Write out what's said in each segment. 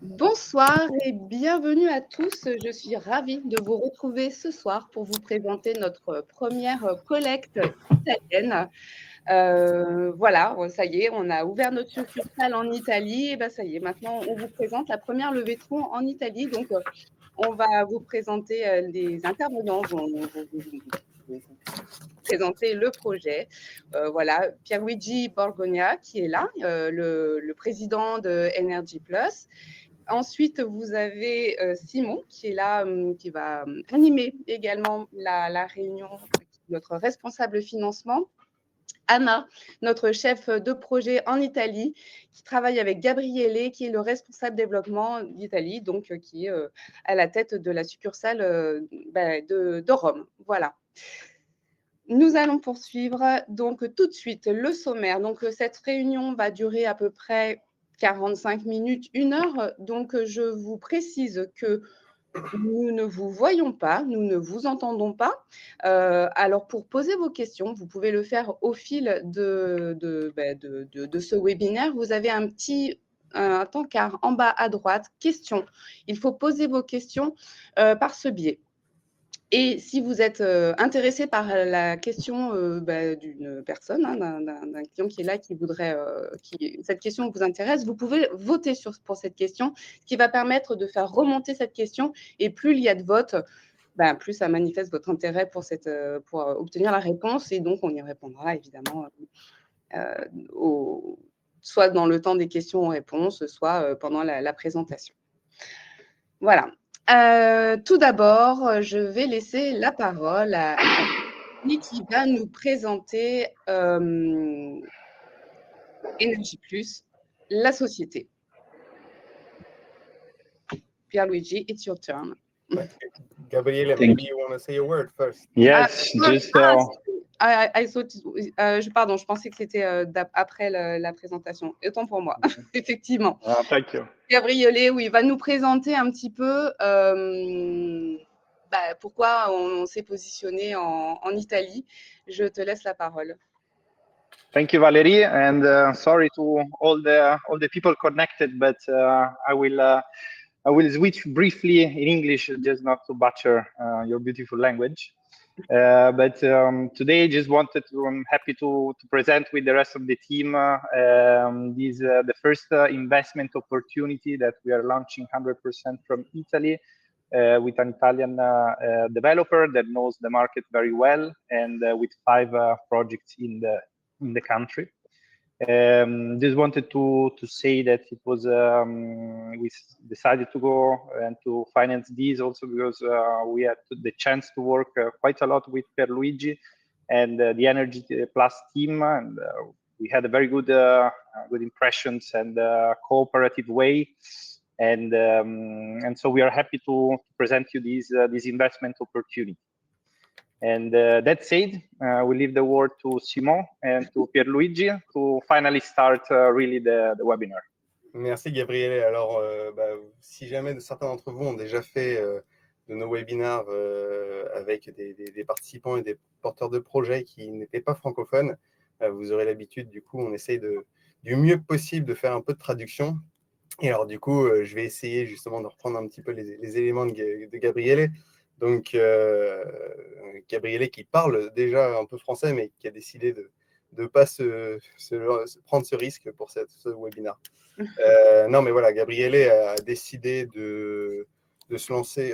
Bonsoir et bienvenue à tous. Je suis ravie de vous retrouver ce soir pour vous présenter notre première collecte italienne. Voilà, ça y est, on a ouvert notre succursale en Italie. Et ben ça y est, maintenant on vous présente la première levée de fonds en Italie. Donc, on va vous présenter les intervenants, vous présenter le projet. Voilà, Pierluigi Borgogna qui est là, le président de Energy Plus. Ensuite, vous avez Simon qui est là, qui va animer également la réunion, notre responsable financement. Anna, notre chef de projet en Italie, qui travaille avec Gabriele, qui est le responsable développement d'Italie, donc qui est à la tête de la succursale de Rome. Voilà. Nous allons poursuivre donc tout de suite le sommaire. Donc cette réunion va durer à peu près 45 minutes, 1 heure. Donc je vous précise que nous ne vous voyons pas, nous ne vous entendons pas. Alors pour poser vos questions, vous pouvez le faire au fil de ce webinaire. Vous avez un petit encart en bas à droite, questions. Il faut poser vos questions par ce biais. Et si vous êtes intéressé par la question d'une personne, d'un client qui est là, qui voudrait, cette question vous intéresse, vous pouvez voter pour cette question, ce qui va permettre de faire remonter cette question. Et plus il y a de votes, plus ça manifeste votre intérêt pour obtenir la réponse. Et donc, on y répondra évidemment soit dans le temps des questions-réponses, soit pendant la présentation. Voilà. Tout d'abord, je vais laisser la parole à Annie qui va nous présenter Energy Plus, la société. Pierluigi, it's your turn. Gabriele, maybe you want to say a word first. Yes, I thought, pardon, je pensais que c'était après la présentation. Autant pour moi, effectivement. Thank you. Gabriele, oui, va nous présenter un petit peu pourquoi on s'est positionné en Italie. Je te laisse la parole. Thank you, Valerie, and sorry to all the people connected, but I will switch briefly in English, just not to butcher your beautiful language. But today, just wanted to, I'm happy to present with the rest of the team the first investment opportunity that we are launching 100% from Italy with an Italian developer that knows the market very well, and with 5 projects in the country. Just wanted to say that it was we decided to go and to finance these also because we had the chance to work quite a lot with Pierluigi and the Energy Plus team, and we had a very good impressions and cooperative way, and so we are happy to present you this investment opportunity. And that said, we leave the word to Simon and to Pierluigi to finally start really the webinar. Merci Gabriele. Alors, si jamais certains d'entre vous ont déjà fait de nos webinars avec des participants et des porteurs de projets qui n'étaient pas francophones, vous aurez l'habitude, du coup, on essaye du mieux possible de faire un peu de traduction. Et alors, du coup, je vais essayer justement de reprendre un petit peu les éléments de Gabriele. Donc, Gabriele qui parle déjà un peu français, mais qui a décidé de ne pas prendre ce risque pour ce webinaire. Non, mais voilà, Gabriele a décidé de se lancer,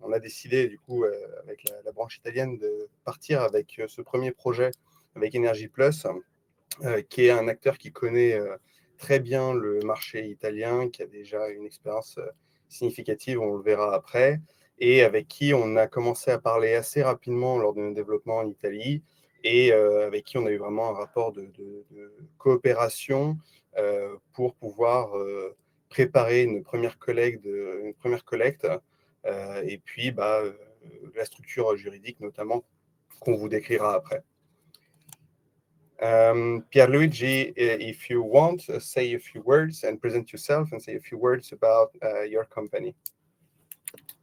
on a décidé du coup avec la branche italienne de partir avec ce premier projet avec Energy Plus, qui est un acteur qui connaît très bien le marché italien, qui a déjà une expérience significative, on le verra après, et avec qui on a commencé à parler assez rapidement lors de nos développements en Italie, et avec qui on a eu vraiment un rapport de coopération pour pouvoir préparer une première collecte, et puis la structure juridique notamment qu'on vous décrira après. Pierluigi, if you want, say a few words and present yourself and say a few words about your company.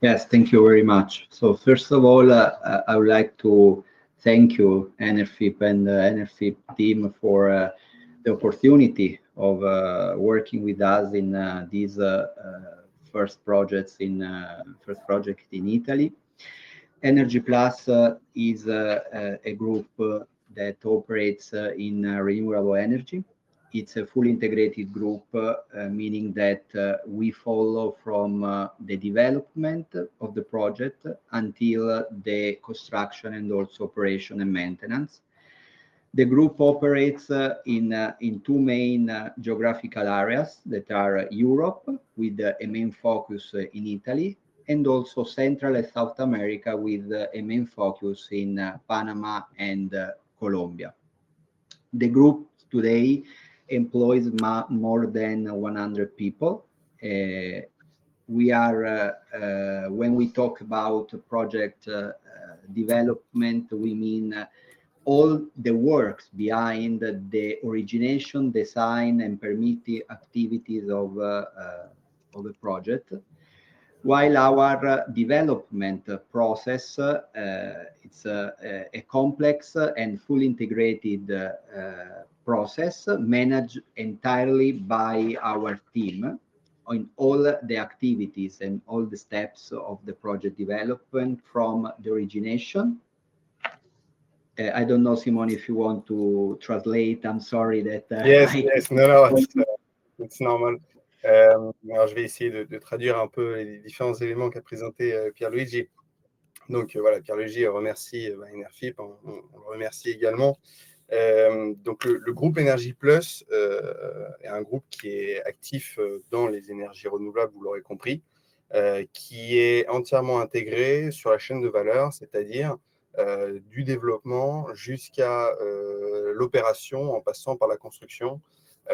Yes, thank you very much. So first of all, I would like to thank you, NFIP and the NFIP team for the opportunity of working with us in these first project in Italy. Energy Plus is a group that operates in renewable energy. It's a fully integrated group, meaning that we follow from the development of the project until the construction and also operation and maintenance. The group operates in two main geographical areas that are Europe, with a main focus in Italy, and also Central and South America with a main focus in Panama and Colombia. The group today employs more than 100 people. We are, when we talk about project development, we mean all the works behind the origination, design, and permitting activities of a project. While our development process, it's a complex and fully integrated process managed entirely by our team on all the activities and all the steps of the project development from the origination. I don't know, Simone, if you want to translate. I'm sorry that. Yes, no, it's normal. Alors, je vais essayer de traduire un peu les différents éléments qu'a présenté Pierluigi. Donc, voilà, Pierluigi remercie Enerfip, on le remercie également. Donc, le groupe Energy Plus est un groupe qui est actif dans les énergies renouvelables, vous l'aurez compris, qui est entièrement intégré sur la chaîne de valeur, c'est-à-dire du développement jusqu'à l'opération en passant par la construction.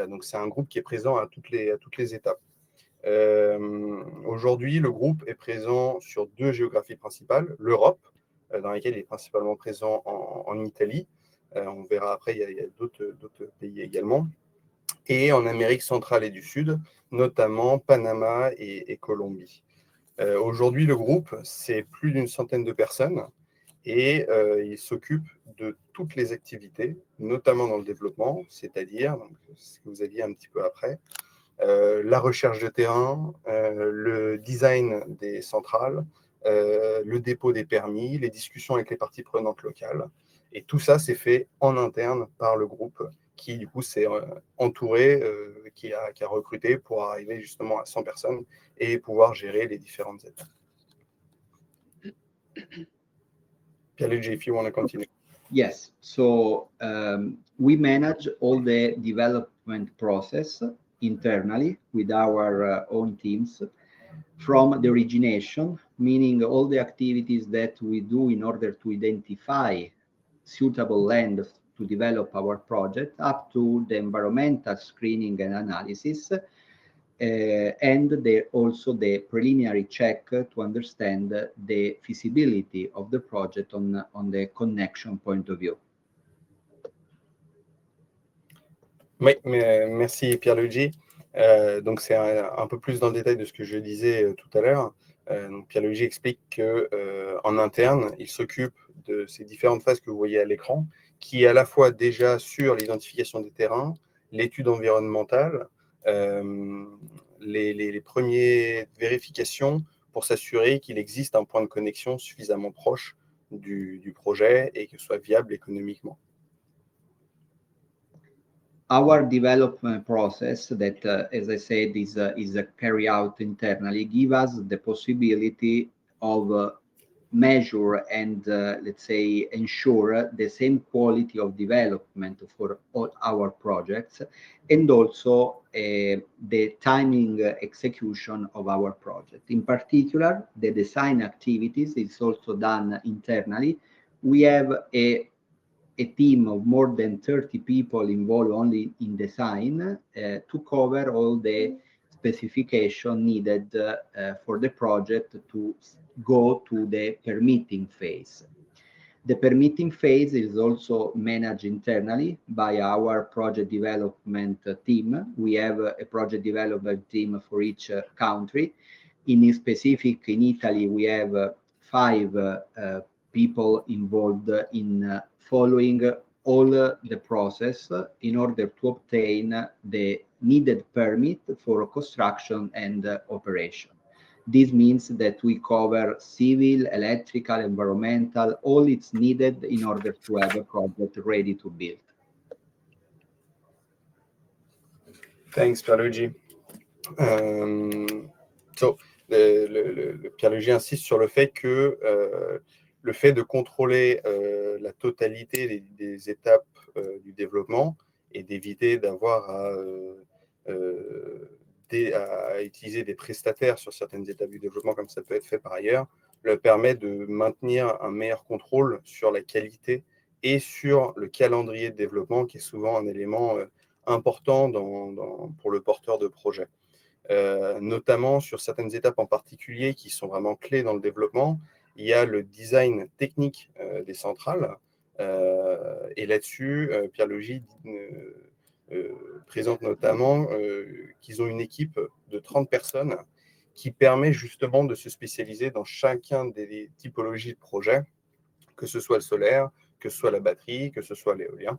Donc, c'est un groupe qui est présent à toutes les étapes. Aujourd'hui, le groupe est présent sur deux géographies principales, l'Europe, dans laquelle il est principalement présent en Italie. On verra après, il y a d'autres pays également. Et en Amérique centrale et du Sud, notamment Panama et Colombie. Aujourd'hui, le groupe, c'est plus d'une centaine de personnes et il s'occupe de toutes les activités, notamment dans le développement, c'est-à-dire, ce que vous aviez un petit peu après, la recherche de terrain, le design des centrales, le dépôt des permis, les discussions avec les parties prenantes locales. Et tout ça, c'est fait en interne par le groupe qui, du coup, s'est entouré, qui a recruté pour arriver justement à 100 personnes et pouvoir gérer les différentes étapes. Pierluigi, if you want to continue. Yes, so we manage all the development process internally with our own teams from the origination, meaning all the activities that we do in order to identify suitable land to develop our project, up to the environmental screening and analysis, and also the preliminary check to understand the feasibility of the project on the connection point of view. Oui, merci Pierluigi. Donc c'est un peu plus dans le détail de ce que je disais tout à l'heure. Donc Pierluigi explique qu'en interne, il s'occupe de ces différentes phases que vous voyez à l'écran, qui est à la fois déjà sur l'identification des terrains, l'étude environnementale, les premières vérifications pour s'assurer qu'il existe un point de connexion suffisamment proche du projet et que ce soit viable économiquement. Our development process that, as I said, is carried out internally, give us the possibility of measure and, let's say, ensure the same quality of development for all our projects, and also the timing execution of our project. In particular, the design activities is also done internally. We have a team of more than 30 people involved only in design to cover all the specification needed for the project to go to the permitting phase. The permitting phase is also managed internally by our project development team. We have a project development team for each country. In specific, in Italy, we have 5 people involved in following all the process in order to obtain the needed permit for construction and operation. This means that we cover civil, electrical, environmental, all it's needed in order to have a project ready to build. Thanks, Pierluigi. So, Pierluigi insiste sur le fait que le fait de contrôler la totalité des étapes du développement et d'éviter d'avoir à utiliser des prestataires sur certaines étapes du développement, comme ça peut être fait par ailleurs, leur permet de maintenir un meilleur contrôle sur la qualité et sur le calendrier de développement, qui est souvent un élément important pour le porteur de projet. Notamment sur certaines étapes en particulier qui sont vraiment clés dans le développement. Il y a le design technique des centrales, et là-dessus, Pierluigi présente notamment qu'ils ont une équipe de 30 personnes qui permet justement de se spécialiser dans chacun des typologies de projets, que ce soit le solaire, que ce soit la batterie, que ce soit l'éolien,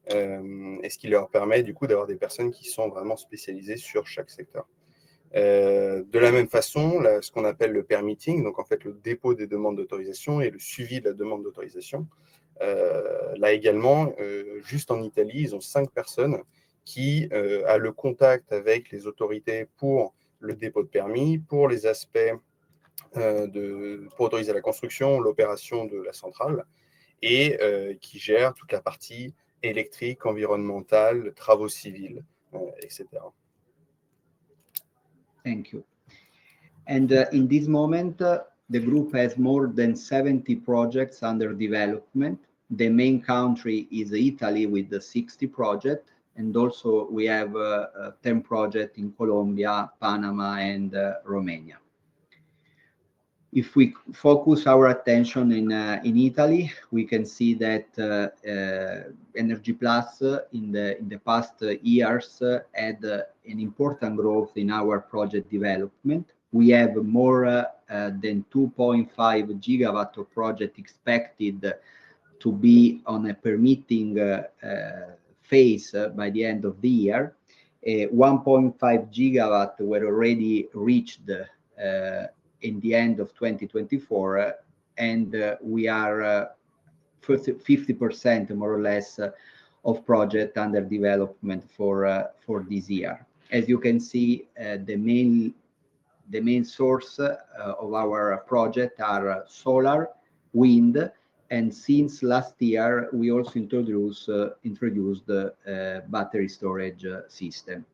et ce qui leur permet du coup d'avoir des personnes qui sont vraiment spécialisées sur chaque secteur. De la même façon, là, ce qu'on appelle le permitting, donc en fait le dépôt des demandes d'autorisation et le suivi de la demande d'autorisation, là également, juste en Italie, ils ont 5 personnes qui ont le contact avec les autorités pour le dépôt de permis, pour les aspects pour autoriser la construction, l'opération de la centrale, et qui gèrent toute la partie électrique, environnementale, travaux civils, etc. Thank you. And in this moment, the group has more than 70 projects under development. The main country is Italy with the 60 projects, and also we have 10 projects in Colombia, Panama, and Romania. If we focus our attention in Italy, we can see that Energy Plus in the past years had an important growth in our project development. We have more than 2.5 gigawatt of project expected to be on a permitting phase by the end of the year. 1.5 gigawatt were already reached in the end of 2024, and we are 50% more or less of project under development for this year. As you can see, the main source of our project are solar, wind, and since last year we also introduced the battery storage system.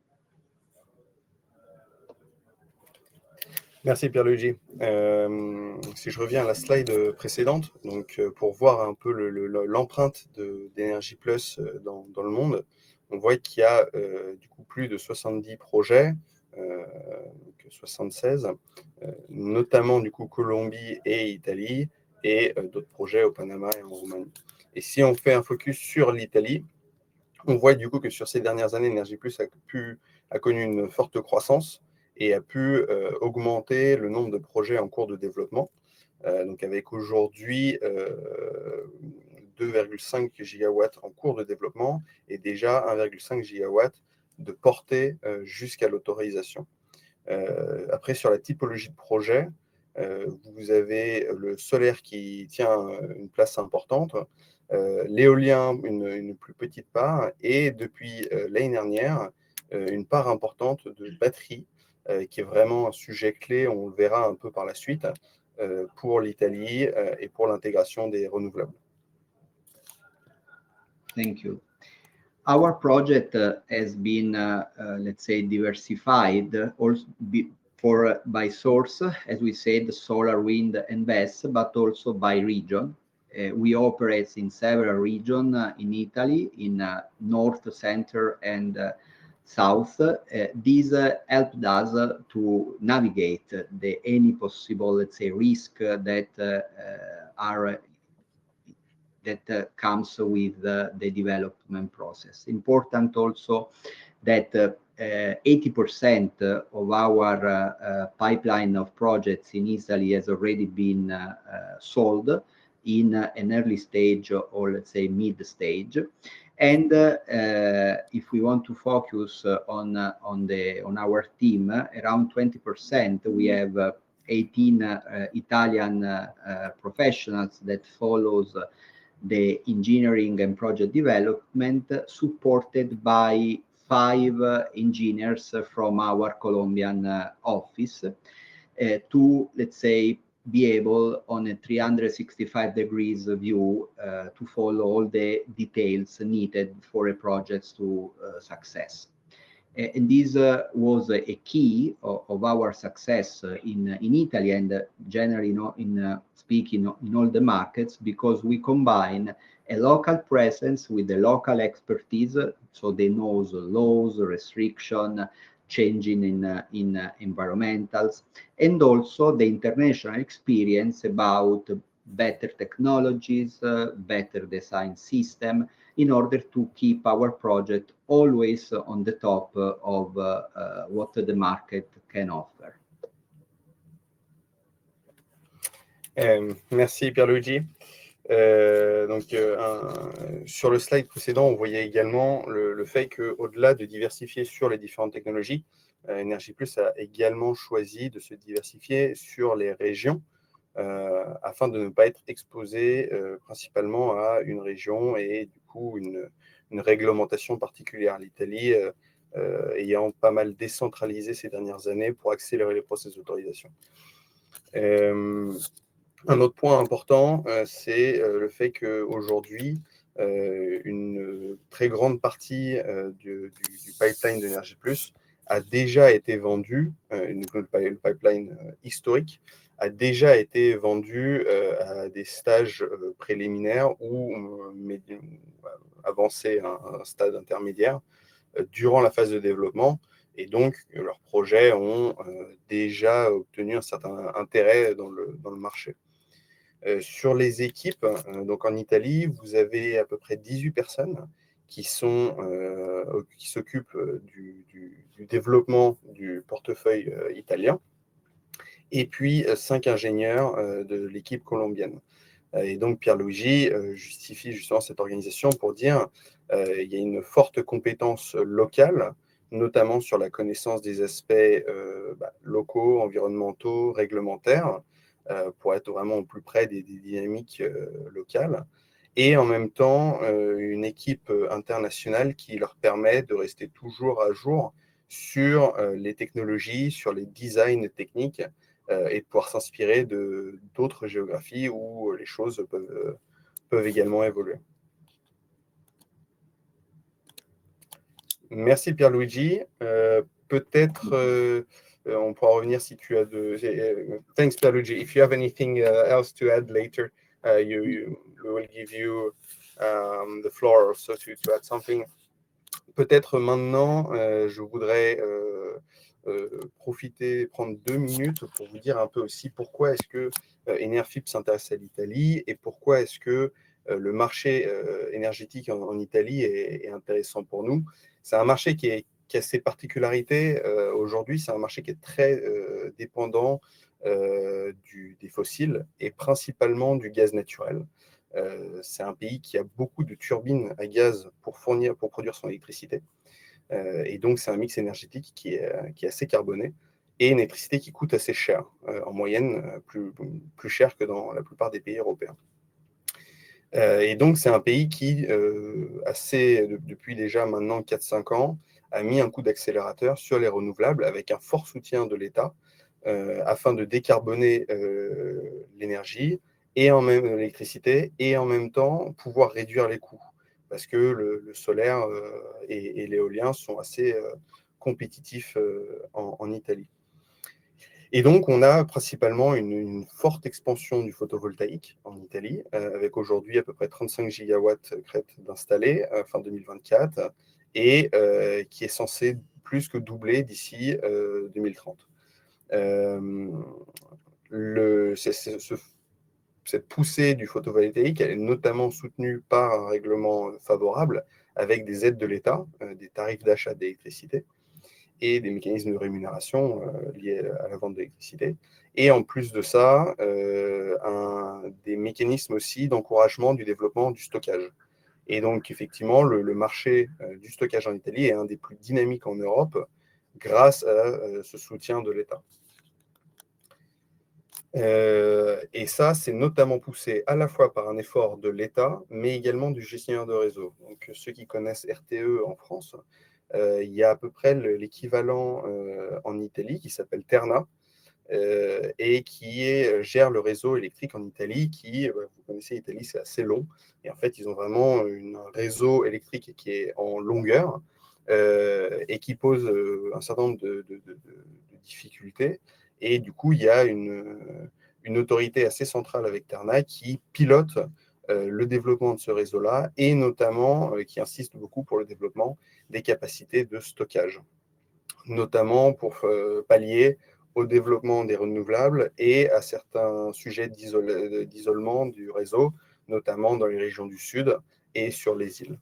Merci Pierluigi. Si je reviens à la slide précédente, donc pour voir un peu l'empreinte d'Energy Plus dans le monde, on voit qu'il y a du coup plus de 70 projets, 76, notamment du coup Colombie et Italie, et d'autres projets au Panama et en Roumanie. Et si on fait un focus sur l'Italie, on voit du coup que sur ces dernières années, Energy Plus a connu une forte croissance et a pu augmenter le nombre de projets en cours de développement. Donc avec aujourd'hui 2,5 gigawatts en cours de développement et déjà 1,5 gigawatts de portée jusqu'à l'autorisation. Après, sur la typologie de projet, vous avez le solaire qui tient une place importante, l'éolien une plus petite part, et depuis l'année dernière, une part importante de batterie, qui est vraiment un sujet clé, on le verra un peu par la suite, pour l'Italie et pour l'intégration des renouvelables. Thank you. Our project has been, let's say, diversified also by source, as we said, solar, wind, and BESS, but also by region. We operate in several regions in Italy, in north, center, and south. This helped us to navigate any possible, let's say, risk that comes with the development process. Important also that 80% of our pipeline of projects in Italy has already been sold. in an early stage or let's say mid stage. And if we want to focus on our team, around 20%, we have 18 Italian professionals that follows the engineering and project development, supported by 5 engineers from our Colombian office to, let's say, be able on a 365 degrees view to follow all the details needed for a project to success. And this was a key of our success in Italy and generally speaking in all the markets, because we combine a local presence with the local expertise, so they know the laws, restriction, changing in environmentals, and also the international experience about better technologies, better design system, in order to keep our project always on the top of what the market can offer. Merci Pierluigi. Sur le slide précédent, on voyait également le fait qu'au-delà de diversifier sur les différentes technologies, Energy Plus a également choisi de se diversifier sur les régions afin de ne pas être exposé principalement à une région et du coup une réglementation particulière. L'Italie ayant pas mal décentralisé ces dernières années pour accélérer les processus d'autorisation. Un autre point important, c'est le fait qu'aujourd'hui, une très grande partie du pipeline d'Energy Plus a déjà été vendu, le pipeline historique a déjà été vendu à des stages préliminaires ou avancés à un stade intermédiaire durant la phase de développement. Et donc, leurs projets ont déjà obtenu un certain intérêt dans le marché. Sur les équipes, donc en Italie, vous avez à peu près 18 personnes qui s'occupent du développement du portefeuille italien, et puis 5 ingénieurs de l'équipe colombienne. Et donc Pierluigi justifie justement cette organisation pour dire il y a une forte compétence locale, notamment sur la connaissance des aspects locaux, environnementaux, réglementaires, pour être vraiment au plus près des dynamiques locales. Et en même temps, une équipe internationale qui leur permet de rester toujours à jour sur les technologies, sur les designs techniques, et de pouvoir s'inspirer d'autres géographies où les choses peuvent également évoluer. Merci Pierluigi. Peut-être on pourra revenir si tu as thanks Pierluigi. If you have anything else to add later, we will give you the floor also to add something. Peut-être maintenant, je voudrais prendre 2 minutes pour vous dire un peu aussi pourquoi est-ce que Enerfip s'intéresse à l'Italie et pourquoi est-ce que le marché énergétique en Italie est intéressant pour nous. C'est un marché qui a ses particularités. Aujourd'hui, c'est un marché qui est très dépendant des fossiles et principalement du gaz naturel. C'est un pays qui a beaucoup de turbines à gaz pour produire son électricité. Et donc, c'est un mix énergétique qui est assez carboné et une électricité qui coûte assez cher, en moyenne plus cher que dans la plupart des pays européens. Et donc, c'est un pays qui, depuis déjà maintenant 4-5 ans, a mis un coup d'accélérateur sur les renouvelables avec un fort soutien de l'État afin de décarboner l'énergie et l'électricité et en même temps pouvoir réduire les coûts. Parce que le solaire et l'éolien sont assez compétitifs en Italie. Et donc, on a principalement une forte expansion du photovoltaïque en Italie, avec aujourd'hui à peu près 35 gigawatts d'installés fin 2024, et qui est censé plus que doubler d'ici 2030. Cette poussée du photovoltaïque, elle est notamment soutenue par un règlement favorable avec des aides de l'État, des tarifs d'achat d'électricité. et des mécanismes de rémunération liés à la vente d'électricité. Et en plus de ça, des mécanismes aussi d'encouragement du développement du stockage. Et donc, effectivement, le marché du stockage en Italie est un des plus dynamiques en Europe grâce à ce soutien de l'État. Et ça, c'est notamment poussé à la fois par un effort de l'État, mais également du gestionnaire de réseau. Donc, ceux qui connaissent RTE en France, il y a à peu près l'équivalent en Italie qui s'appelle Terna et qui gère le réseau électrique en Italie qui, vous connaissez l'Italie, c'est assez long. Et en fait, ils ont vraiment un réseau électrique qui est en longueur et qui pose un certain nombre de difficultés. Et du coup, il y a une autorité assez centrale avec Terna qui pilote le développement de ce réseau-là et notamment qui insiste beaucoup pour le développement des capacités de stockage, notamment pour pallier au développement des renouvelables et à certains sujets d'isolement du réseau, notamment dans les régions du Sud et sur les îles.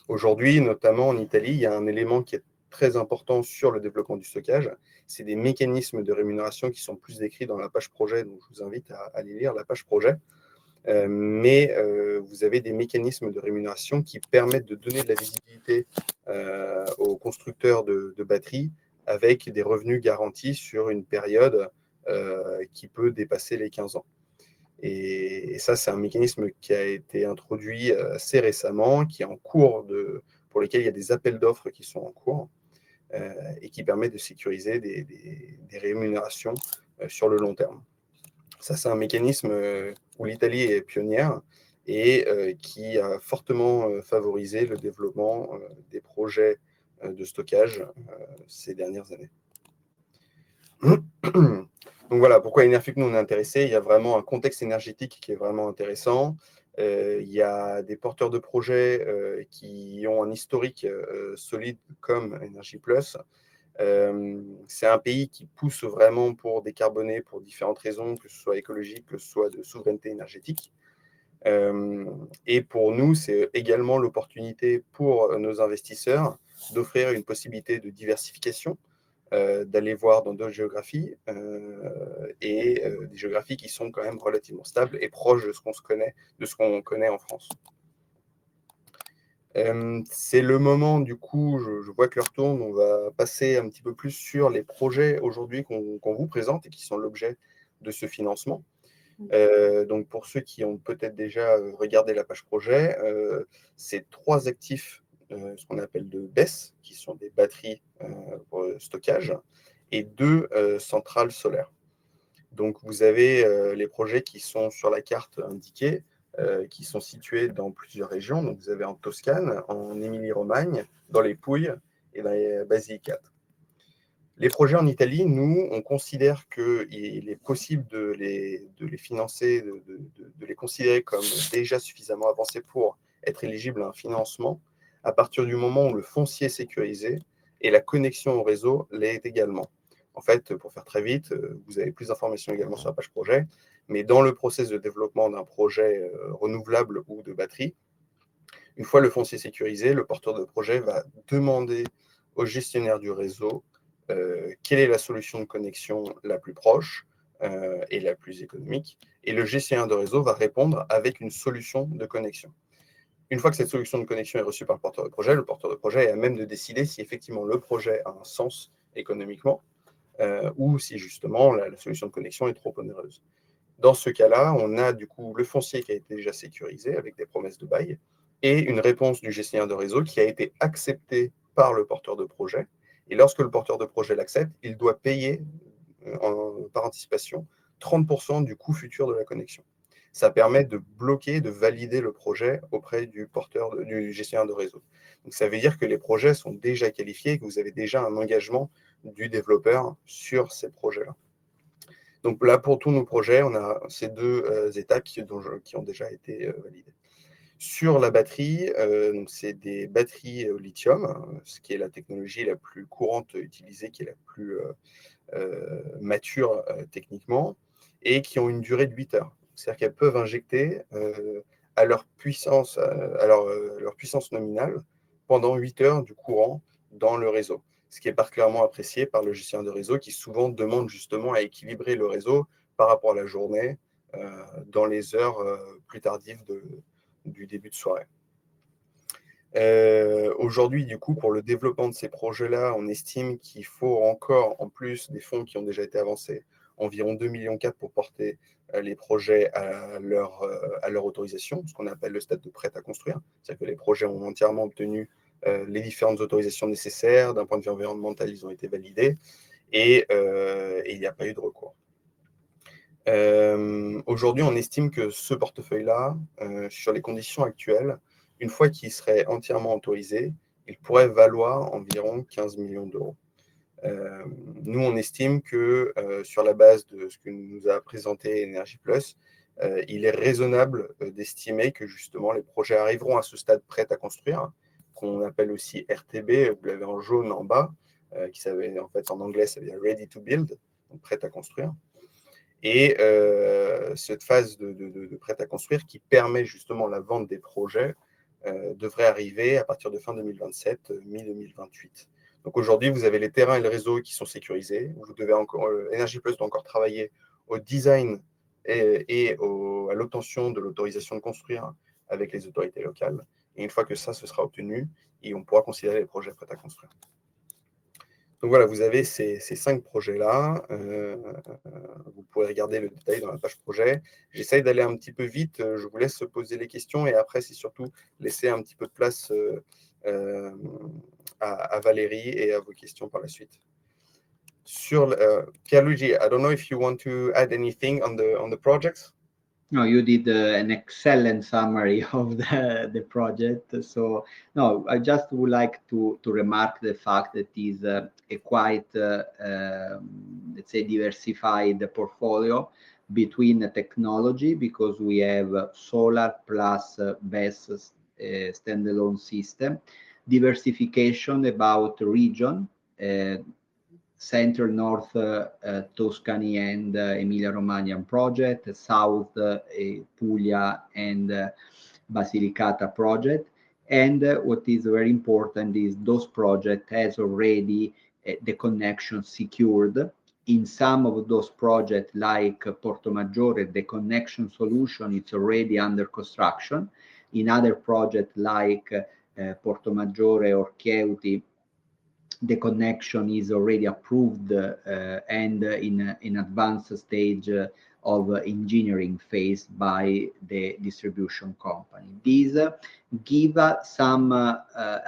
Aujourd'hui, notamment en Italie, il y a un élément qui est très important sur le développement du stockage, c'est des mécanismes de rémunération qui sont plus décrits dans la page projet, donc je vous invite à aller lire la page projet. Mais vous avez des mécanismes de rémunération qui permettent de donner de la visibilité aux constructeurs de batteries avec des revenus garantis sur une période qui peut dépasser les 15 ans. Et ça, c'est un mécanisme qui a été introduit assez récemment, qui est en cours, pour lequel il y a des appels d'offres qui sont en cours et qui permet de sécuriser des rémunérations sur le long terme. Ça, c'est un mécanisme où l'Italie est pionnière et qui a fortement favorisé le développement des projets de stockage ces dernières années. Donc voilà, pourquoi Enerfuc nous on est intéressé. Il y a vraiment un contexte énergétique qui est vraiment intéressant. Il y a des porteurs de projets qui ont un historique solide comme Energy Plus. C'est un pays qui pousse vraiment pour décarboner pour différentes raisons, que ce soit écologique, que ce soit de souveraineté énergétique. Et pour nous, c'est également l'opportunité pour nos investisseurs d'offrir une possibilité de diversification, d'aller voir dans d'autres géographies et des géographies qui sont quand même relativement stables et proches de ce qu'on connaît en France. C'est le moment, du coup, je vois que l'heure tourne, on va passer un petit peu plus sur les projets aujourd'hui qu'on vous présente et qui sont l'objet de ce financement. Donc, pour ceux qui ont peut-être déjà regardé la page projet, c'est 3 actifs, ce qu'on appelle de BESS, qui sont des batteries pour stockage, et 2 centrales solaires. Donc, vous avez les projets qui sont sur la carte indiquée, qui sont situés dans plusieurs régions. Donc, vous avez en Toscane, en Émilie-Romagne, dans les Pouilles et dans les Basilicata. Les projets en Italie, nous, on considère qu'il est possible de les financer, de les considérer comme déjà suffisamment avancés pour être éligibles à un financement à partir du moment où le foncier est sécurisé et la connexion au réseau l'est également. En fait, pour faire très vite, vous avez plus d'informations également sur la page projet, mais dans le process de développement d'un projet renouvelable ou de batterie, une fois le foncier sécurisé, le porteur de projet va demander au gestionnaire du réseau quelle est la solution de connexion la plus proche et la plus économique, et le gestionnaire de réseau va répondre avec une solution de connexion. Une fois que cette solution de connexion est reçue par le porteur de projet, le porteur de projet est à même de décider si effectivement le projet a un sens économiquement ou si justement la solution de connexion est trop onéreuse. Dans ce cas-là, on a du coup le foncier qui a été déjà sécurisé avec des promesses de bail et une réponse du gestionnaire de réseau qui a été acceptée par le porteur de projet. Et lorsque le porteur de projet l'accepte, il doit payer par anticipation 30% du coût futur de la connexion. Ça permet de bloquer, de valider le projet auprès du gestionnaire de réseau. Donc, ça veut dire que les projets sont déjà qualifiés et que vous avez déjà un engagement du développeur sur ces projets-là. Donc là, pour tous nos projets, on a ces 2 étapes qui ont déjà été validées. Sur la batterie, c'est des batteries au lithium, ce qui est la technologie la plus courante utilisée, qui est la plus mature techniquement, et qui ont une durée de 8 heures. C'est-à-dire qu'elles peuvent injecter à leur puissance nominale pendant 8 heures du courant dans le réseau. ce qui est particulièrement apprécié par le gestionnaire de réseau qui souvent demande justement à équilibrer le réseau par rapport à la journée dans les heures plus tardives du début de soirée. Aujourd'hui, du coup, pour le développement de ces projets-là, on estime qu'il faut encore, en plus des fonds qui ont déjà été avancés, environ 2,4 millions pour porter les projets à leur autorisation, ce qu'on appelle le stade de prêt à construire. C'est-à-dire que les projets ont entièrement obtenu les différentes autorisations nécessaires. D'un point de vue environnemental, ils ont été validés et il n'y a pas eu de recours. Aujourd'hui, on estime que ce portefeuille-là, sur les conditions actuelles, une fois qu'il serait entièrement autorisé, il pourrait valoir environ 15 millions d'euros. Nous, on estime que sur la base de ce que nous a présenté Energy Plus, il est raisonnable d'estimer que justement les projets arriveront à ce stade prêt à construire, qu'on appelle aussi RTB, vous l'avez en jaune en bas, qui s'appelle en fait en anglais, ça veut dire Ready to Build, donc prêt à construire. Et cette phase de prêt à construire qui permet justement la vente des projets devrait arriver à partir de fin 2027, mi-2028. Donc aujourd'hui, vous avez les terrains et le réseau qui sont sécurisés. Vous devez encore, Energy Plus doit encore travailler au design et à l'obtention de l'autorisation de construire avec les autorités locales. Et une fois que ça, ce sera obtenu, et on pourra considérer les projets prêts à construire. Donc voilà, vous avez ces 5 projets-là. Vous pourrez regarder le détail dans la page projet. J'essaye d'aller un petit peu vite. Je vous laisse poser les questions et après, c'est surtout laisser un petit peu de place à Valérie et à vos questions par la suite. Sur Pierluigi, I don't know if you want to add anything on the projects. No, you did an excellent summary of the project. So, no, I just would like to remark the fact that it is a quite, let's say, diversified portfolio between the technology, because we have solar plus BESS standalone system, diversification about region, Central North Tuscany and Emilia-Romagna project, South Puglia and Basilicata project. And what is very important is those projects has already the connection secured. In some of those projects, like Portomaggiore, the connection solution is already under construction. In other projects like Portomaggiore or Chieti, the connection is already approved and in advanced stage of engineering phase by the distribution company. These give some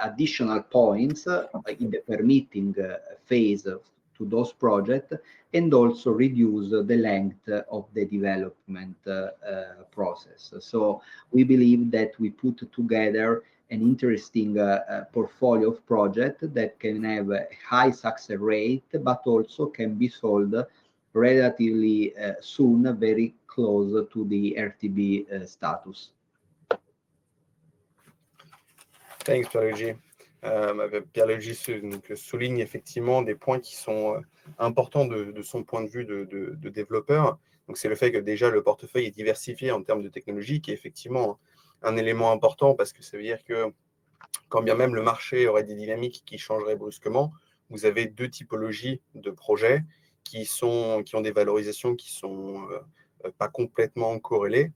additional points in the permitting phase to those projects, and also reduce the length of the development process. So we believe that we put together an interesting portfolio of projects that can have a high success rate, but also can be sold relatively soon, very close to the RTB status. Thanks, Pierluigi. Pierluigi souligne effectivement des points qui sont importants de son point de vue de développeur. Donc, c'est le fait que déjà le portefeuille est diversifié en termes de technologie, qui est effectivement un élément important, parce que ça veut dire que quand bien même le marché aurait des dynamiques qui changeraient brusquement, vous avez 2 typologies de projets qui ont des valorisations qui ne sont pas complètement corrélées.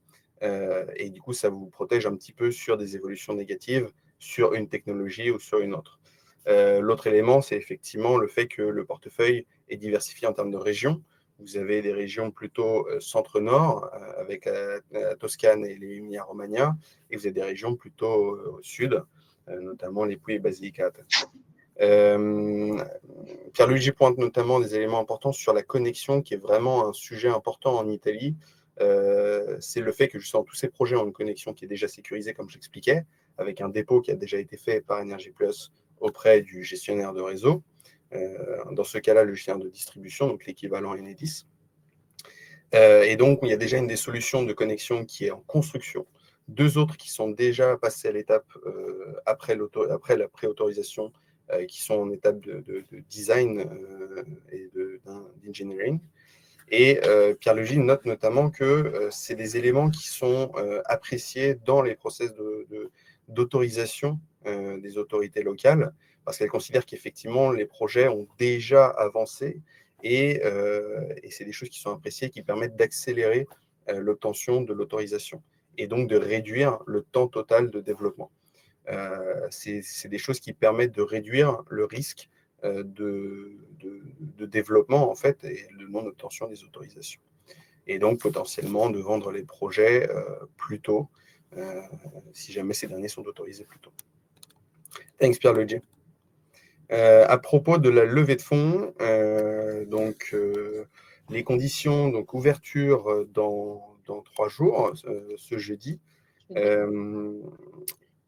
Et du coup, ça vous protège un petit peu sur des évolutions négatives sur une technologie ou sur une autre. L'autre élément, c'est effectivement le fait que le portefeuille est diversifié en termes de régions. Vous avez des régions plutôt centre-nord, avec la Toscane et l'Emilia-Romagna, et vous avez des régions plutôt au sud, notamment les Puglie et Basilicata. Pierluigi pointe notamment des éléments importants sur la connexion, qui est vraiment un sujet important en Italie. C'est le fait que justement tous ces projets ont une connexion qui est déjà sécurisée, comme je l'expliquais, avec un dépôt qui a déjà été fait par Energy Plus auprès du gestionnaire de réseau. Dans ce cas-là, le gestionnaire de distribution, donc l'équivalent Enedis. Et donc, il y a déjà une des solutions de connexion qui est en construction. 2 autres qui sont déjà passées à l'étape après la pré-autorisation, qui sont en étape de design et d'engineering. Et Pierluigi note notamment que c'est des éléments qui sont appréciés dans les process d'autorisation des autorités locales, parce qu'elle considère qu'effectivement, les projets ont déjà avancé et c'est des choses qui sont appréciées, qui permettent d'accélérer l'obtention de l'autorisation et donc de réduire le temps total de développement. C'est des choses qui permettent de réduire le risque de développement, en fait, et de non-obtention des autorisations. Et donc, potentiellement, de vendre les projets plus tôt, si jamais ces derniers sont autorisés plus tôt. Thanks, Pierre-Luigi. À propos de la levée de fonds, les conditions, donc ouverture dans 3 jours, ce jeudi.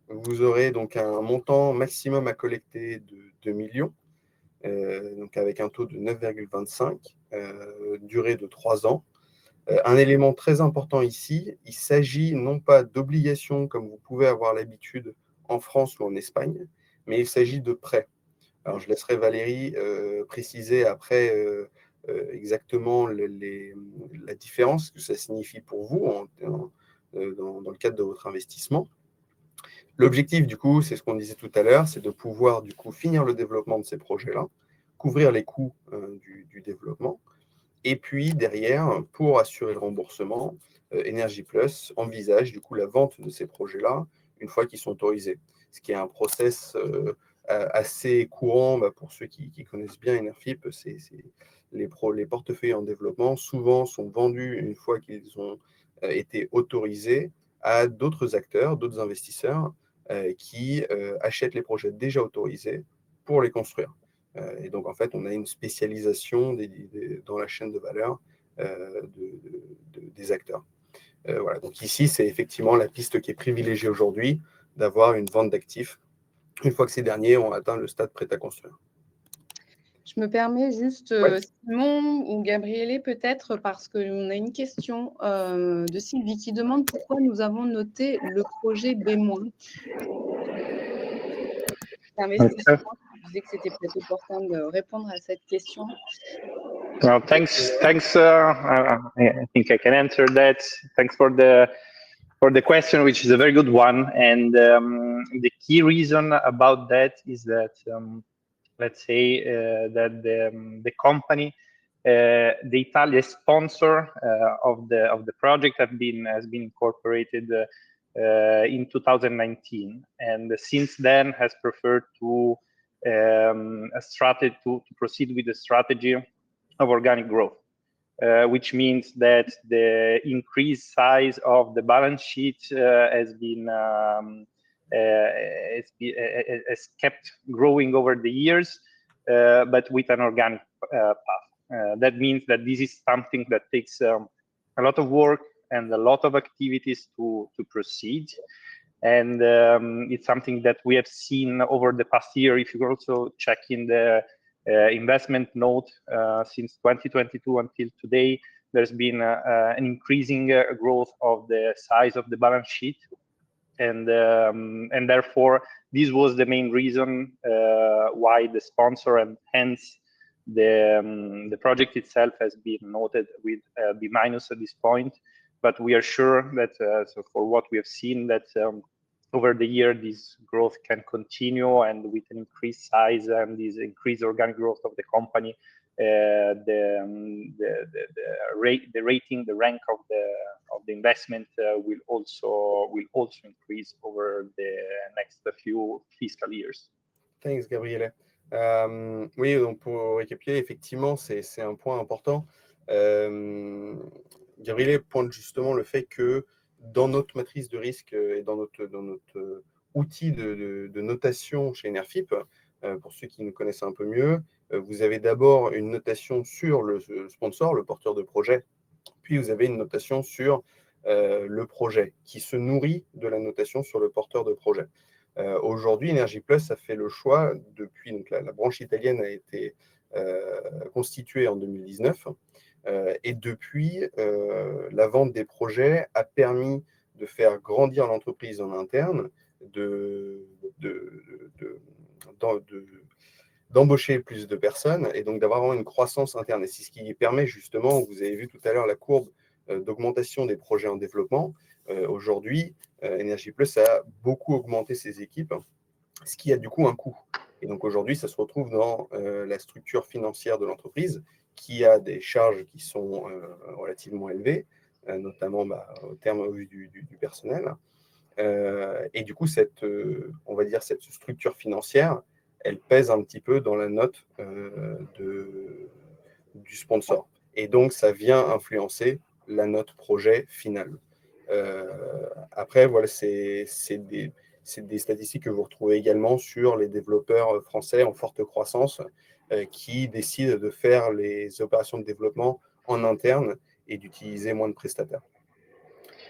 Vous aurez donc un montant maximum à collecter de 2 millions, donc avec un taux de 9,25, durée de 3 ans. Un élément très important ici, il s'agit non pas d'obligations comme vous pouvez avoir l'habitude en France ou en Espagne, mais il s'agit de prêts. Alors, je laisserai Valérie préciser après exactement la différence que ça signifie pour vous dans le cadre de votre investissement. L'objectif, du coup, c'est ce qu'on disait tout à l'heure, c'est de pouvoir, du coup, finir le développement de ces projets-là, couvrir les coûts du développement. Et puis, derrière, pour assurer le remboursement, Energy Plus envisage, du coup, la vente de ces projets-là une fois qu'ils sont autorisés. Ce qui est un process assez courant pour ceux qui connaissent bien Enerfip. Les portefeuilles en développement, souvent, sont vendus une fois qu'ils ont été autorisés à d'autres acteurs, d'autres investisseurs qui achètent les projets déjà autorisés pour les construire. Et donc, en fait, on a une spécialisation dans la chaîne de valeur des acteurs. Voilà. Donc ici, c'est effectivement la piste qui est privilégiée aujourd'hui, d'avoir une vente d'actifs une fois que ces derniers ont atteint le stade prêt à construire. Je me permets juste, Ouais. Simon ou Gabriele, peut-être, parce qu'on a une question de Sylvie qui demande pourquoi nous avons noté le projet B-. Investissement, je disais que c'était peut-être opportun de répondre à cette question. Well, thanks. I think I can answer that. Thanks for the question, which is a very good one. And the key reason about that is that let's say that the company, the Italian sponsor of the project, has been incorporated in 2019, and since then has preferred to proceed with the strategy of organic growth, which means that the increased size of the balance sheet has kept growing over the years, but with an organic path. That means that this is something that takes a lot of work and a lot of activities to proceed. And it's something that we have seen over the past year. If you also check in the investment note, since 2022 until today, there's been an increasing growth of the size of the balance sheet. And therefore, this was the main reason why the sponsor and hence the project itself has been noted with B- at this point. But we are sure that so for what we have seen, that over the year this growth can continue, and with an increased size and this increased organic growth of the company, the rating, the rank of the investment will also increase over the next few fiscal years. Thanks, Gabriele. Oui, donc pour récapituler, effectivement, c'est un point important. Gabriele pointe justement le fait que dans notre matrice de risque et dans notre outil de notation chez Enerfip, pour ceux qui nous connaissent un peu mieux, vous avez d'abord une notation sur le sponsor, le porteur de projet, puis vous avez une notation sur le projet qui se nourrit de la notation sur le porteur de projet. Aujourd'hui, Energy Plus a fait le choix, depuis donc la branche italienne a été constituée en 2019, et depuis, la vente des projets a permis de faire grandir l'entreprise en interne, d'embaucher plus de personnes et donc d'avoir vraiment une croissance interne. Et c'est ce qui permet justement, vous avez vu tout à l'heure la courbe d'augmentation des projets en développement. Aujourd'hui, Energy Plus a beaucoup augmenté ses équipes, ce qui a du coup un coût. Et donc aujourd'hui, ça se retrouve dans la structure financière de l'entreprise qui a des charges qui sont relativement élevées, notamment au terme du personnel. Et du coup, on va dire cette structure financière, elle pèse un petit peu dans la note du sponsor. Et donc, ça vient influencer la note projet finale. Après, voilà, c'est des statistiques que vous retrouvez également sur les développeurs français en forte croissance qui décident de faire les opérations de développement en interne et d'utiliser moins de prestataires.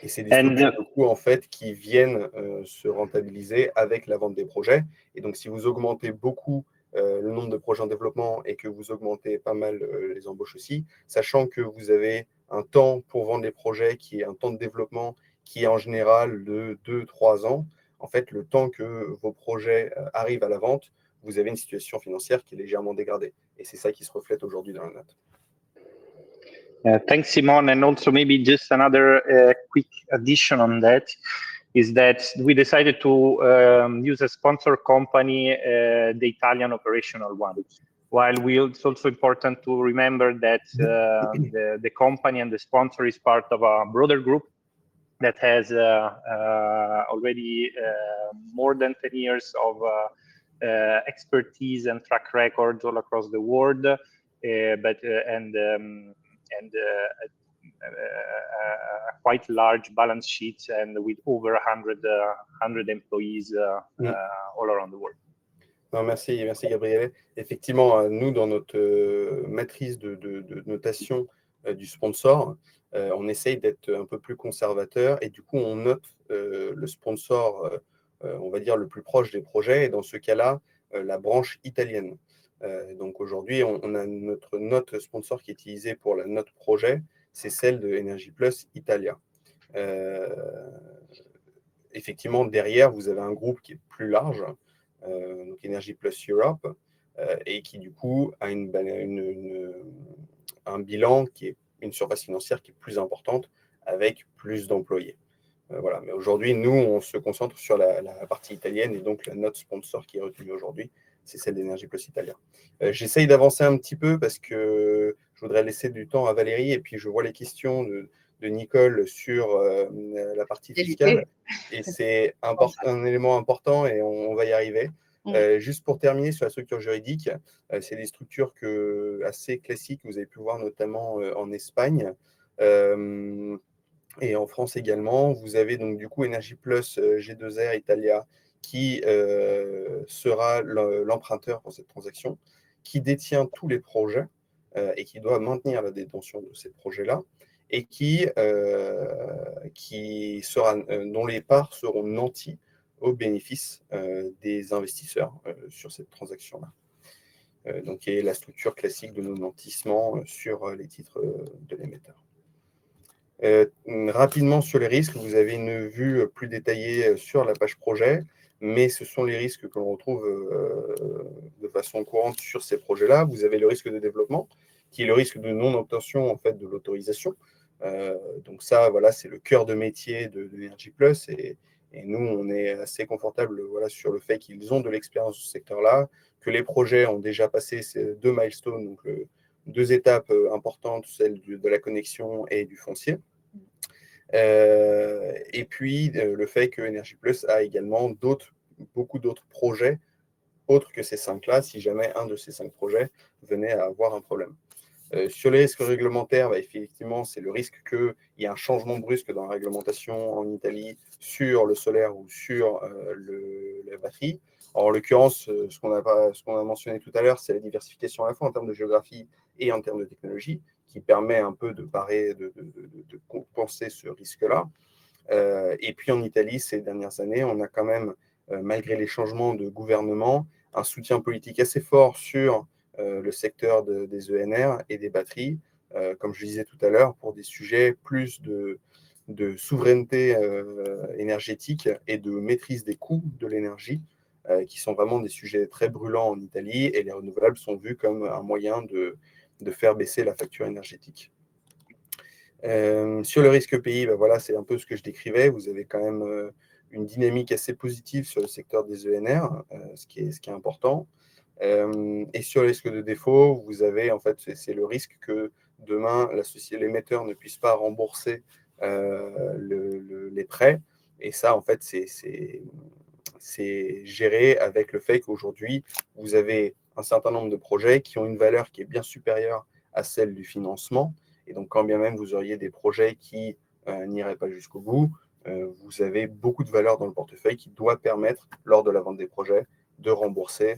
Et c'est des structures de coûts en fait qui viennent se rentabiliser avec la vente des projets. Et donc, si vous augmentez beaucoup le nombre de projets en développement et que vous augmentez pas mal les embauches aussi, sachant que vous avez un temps pour vendre les projets qui est un temps de développement qui est en général de 2-3 ans, en fait, le temps que vos projets arrivent à la vente, vous avez une situation financière qui est légèrement dégradée. Et c'est ça qui se reflète aujourd'hui dans la note. Thanks, Simon. And also maybe just another quick addition on that is that we decided to use a sponsor company, the Italian operational one. While it's also important to remember that the company and the sponsor is part of a broader group that has already more than 10 years of expertise and track record all across the world, and a quite large balance sheet and with over 100 employees all around the world. Non, merci Gabriele. Effectivement, nous, dans notre matrice de notation du sponsor, on essaye d'être un peu plus conservateur et du coup, on note le sponsor, on va dire, le plus proche des projets et dans ce cas-là, la branche italienne. Donc aujourd'hui, on a notre note sponsor qui est utilisée pour la note projet, c'est celle de Energy Plus Italia. Effectivement, derrière, vous avez un groupe qui est plus large, donc Energy Plus Europe, et qui du coup a un bilan qui est une surface financière qui est plus importante avec plus d'employés. Voilà. Mais aujourd'hui, nous, on se concentre sur la partie italienne et donc la note sponsor qui est retenue aujourd'hui, c'est celle d'Energy Plus Italia. J'essaye d'avancer un petit peu parce que je voudrais laisser du temps à Valérie et puis je vois les questions de Nicole sur la partie fiscale et c'est un élément important et on va y arriver. Juste pour terminer sur la structure juridique, c'est des structures assez classiques que vous avez pu voir notamment en Espagne et en France également. Vous avez donc du coup Energy Plus G2R Italia qui sera l'emprunteur pour cette transaction, qui détient tous les projets et qui doit maintenir la détention de ces projets-là et dont les parts seront nanties au bénéfice des investisseurs sur cette transaction-là. Donc, qui est la structure classique de nos nantissements sur les titres de l'émetteur. Rapidement sur les risques, vous avez une vue plus détaillée sur la page projet, mais ce sont les risques que l'on retrouve de façon courante sur ces projets-là. Vous avez le risque de développement, qui est le risque de non-obtention en fait, de l'autorisation. Donc ça, voilà, c'est le cœur de métier de Energy Plus et nous, on est assez confortable voilà, sur le fait qu'ils ont de l'expérience dans ce secteur-là, que les projets ont déjà passé ces 2 milestones, donc 2 étapes importantes, celle de la connexion et du foncier. Et puis, le fait que Energy Plus a également beaucoup d'autres projets autres que ces 5-là, si jamais un de ces 5 projets venait à avoir un problème. Sur les risques réglementaires, effectivement, c'est le risque qu'il y ait un changement brusque dans la réglementation en Italie sur le solaire ou sur la batterie. En l'occurrence, ce qu'on a mentionné tout à l'heure, c'est la diversification à la fois en termes de géographie et en termes de technologie, qui permet un peu de compenser ce risque-là. Et puis en Italie, ces dernières années, on a quand même, malgré les changements de gouvernement, un soutien politique assez fort sur le secteur des ENR et des batteries, comme je disais tout à l'heure, pour des sujets plus de souveraineté énergétique et de maîtrise des coûts de l'énergie, qui sont vraiment des sujets très brûlants en Italie, et les renouvelables sont vus comme un moyen de faire baisser la facture énergétique. Sur le risque pays, voilà, c'est un peu ce que je décrivais. Vous avez quand même une dynamique assez positive sur le secteur des ENR, ce qui est important. Et sur le risque de défaut, vous avez, en fait, c'est le risque que demain, l'émetteur ne puisse pas rembourser les prêts. Et ça, en fait, c'est géré avec le fait qu'aujourd'hui, vous avez un certain nombre de projets qui ont une valeur qui est bien supérieure à celle du financement. Et donc, quand bien même vous auriez des projets qui n'iraient pas jusqu'au bout, vous avez beaucoup de valeur dans le portefeuille qui doit permettre, lors de la vente des projets, de rembourser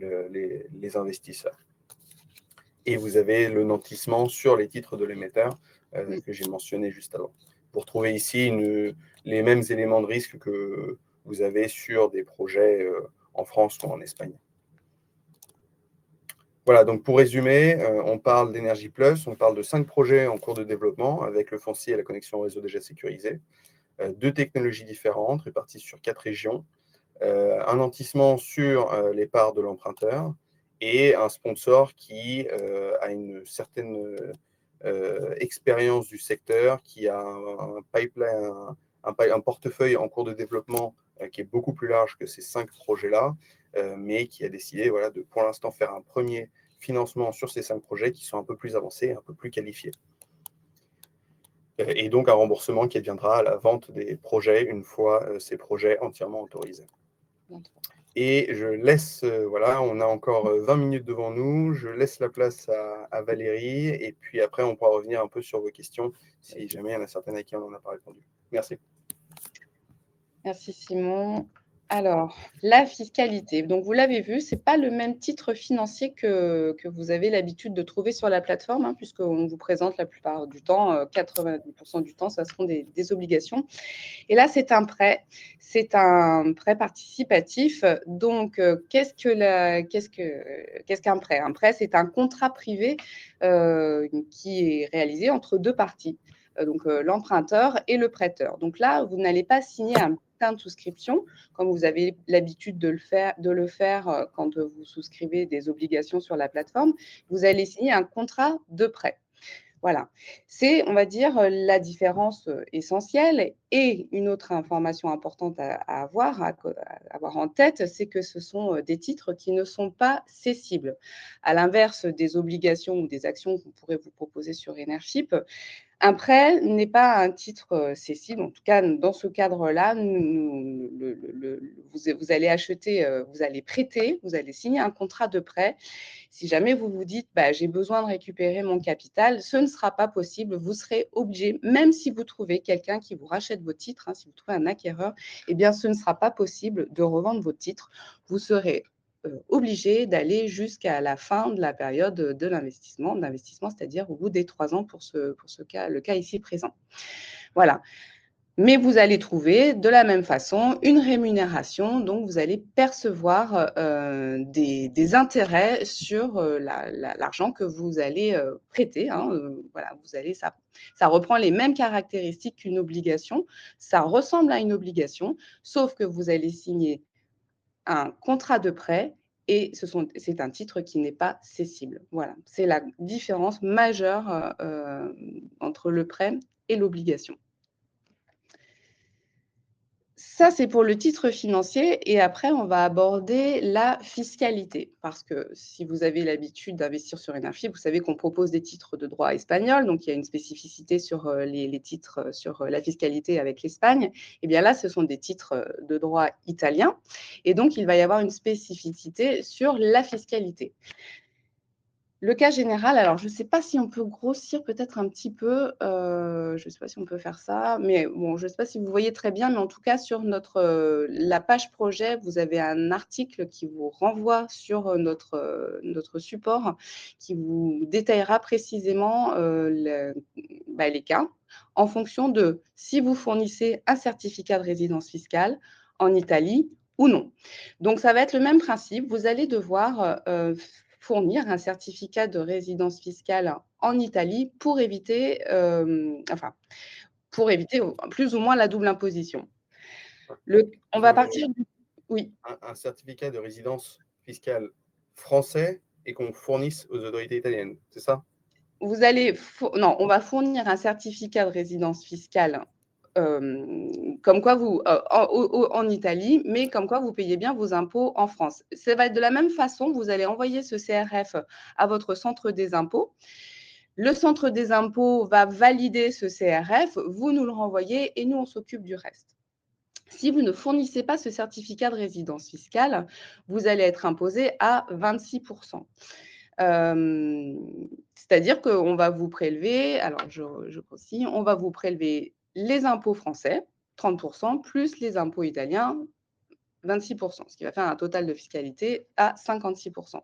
les investisseurs. Et vous avez le nantissement sur les titres de l'émetteur que j'ai mentionné juste avant. Pour trouver ici les mêmes éléments de risque que vous avez sur des projets en France ou en Espagne. Voilà, donc pour résumer, on parle d'Energy Plus, on parle de 5 projets en cours de développement avec le foncier et la connexion au réseau déjà sécurisé, 2 technologies différentes réparties sur 4 régions, un nantissement sur les parts de l'emprunteur et un sponsor qui a une certaine expérience du secteur, qui a un pipeline, un portefeuille en cours de développement qui est beaucoup plus large que ces 5 projets-là, mais qui a décidé de, pour l'instant, faire un premier financement sur ces 5 projets qui sont un peu plus avancés, un peu plus qualifiés. Et donc un remboursement qui adviendra à la vente des projets une fois ces projets entièrement autorisés. Et je laisse, on a encore 20 minutes devant nous, je laisse la place à Valérie, et puis après on pourra revenir un peu sur vos questions, si jamais il y en a certaines à qui on n'en a pas répondu. Merci. Merci Simon. Alors, la fiscalité. Donc, vous l'avez vu, ce n'est pas le même titre financier que vous avez l'habitude de trouver sur la plateforme, puisqu'on vous présente la plupart du temps, 90% du temps, ça seront des obligations. Et là, c'est un prêt participatif. Donc, qu'est-ce qu'un prêt? Un prêt, c'est un contrat privé qui est réalisé entre 2 parties. Donc, l'emprunteur et le prêteur. Donc là, vous n'allez pas signer un bulletin de souscription, comme vous avez l'habitude de le faire quand vous souscrivez des obligations sur la plateforme. Vous allez signer un contrat de prêt. Voilà, c'est, on va dire, la différence essentielle. Et une autre information importante à avoir en tête, c'est que ce sont des titres qui ne sont pas cessibles. À l'inverse des obligations ou des actions qu'on pourrait vous proposer sur Enership, un prêt n'est pas un titre cessible. En tout cas, dans ce cadre-là, vous allez acheter, vous allez prêter, vous allez signer un contrat de prêt. Si jamais vous vous dites j'ai besoin de récupérer mon capital, ce ne sera pas possible. Vous serez obligé, même si vous trouvez quelqu'un qui vous rachète vos titres, si vous trouvez un acquéreur, eh bien, ce ne sera pas possible de revendre vos titres. Vous serez obligé d'aller jusqu'à la fin de la période de l'investissement, c'est-à-dire au bout des 3 ans pour ce cas, le cas ici présent. Voilà. Mais vous allez trouver de la même façon une rémunération, donc vous allez percevoir des intérêts sur l'argent que vous allez prêter. Voilà, ça reprend les mêmes caractéristiques qu'une obligation, ça ressemble à une obligation, sauf que vous allez signer un contrat de prêt et c'est un titre qui n'est pas cessible. Voilà, c'est la différence majeure entre le prêt et l'obligation. Ça, c'est pour le titre financier et après, on va aborder la fiscalité parce que si vous avez l'habitude d'investir sur Enership, vous savez qu'on propose des titres de droit espagnol, donc il y a une spécificité sur les titres sur la fiscalité avec l'Espagne. Et bien là, ce sont des titres de droit italien et donc il va y avoir une spécificité sur la fiscalité. Le cas général, alors je ne sais pas si on peut grossir peut-être un petit peu, je ne sais pas si on peut faire ça, mais bon, je ne sais pas si vous voyez très bien, mais en tout cas sur la page projet, vous avez un article qui vous renvoie sur notre support, qui vous détaillera précisément les cas en fonction de si vous fournissez un certificat de résidence fiscale en Italie ou non. Donc ça va être le même principe, vous allez devoir fournir un certificat de résidence fiscale en Italie pour éviter plus ou moins la double imposition. On va partir du... Oui. Un certificat de résidence fiscale français et qu'on fournisse aux autorités italiennes, c'est ça? On va fournir un certificat de résidence fiscale comme quoi vous, en Italie, mais comme quoi vous payez bien vos impôts en France. Ça va être de la même façon, vous allez envoyer ce CRF à votre centre des impôts. Le centre des impôts va valider ce CRF, vous nous le renvoyez et nous, on s'occupe du reste. Si vous ne fournissez pas ce certificat de résidence fiscale, vous allez être imposé à 26%. C'est-à-dire qu'on va vous prélever, alors je précise, on va vous prélever les impôts français, 30%, plus les impôts italiens, 26%, ce qui va faire un total de fiscalité à 56%.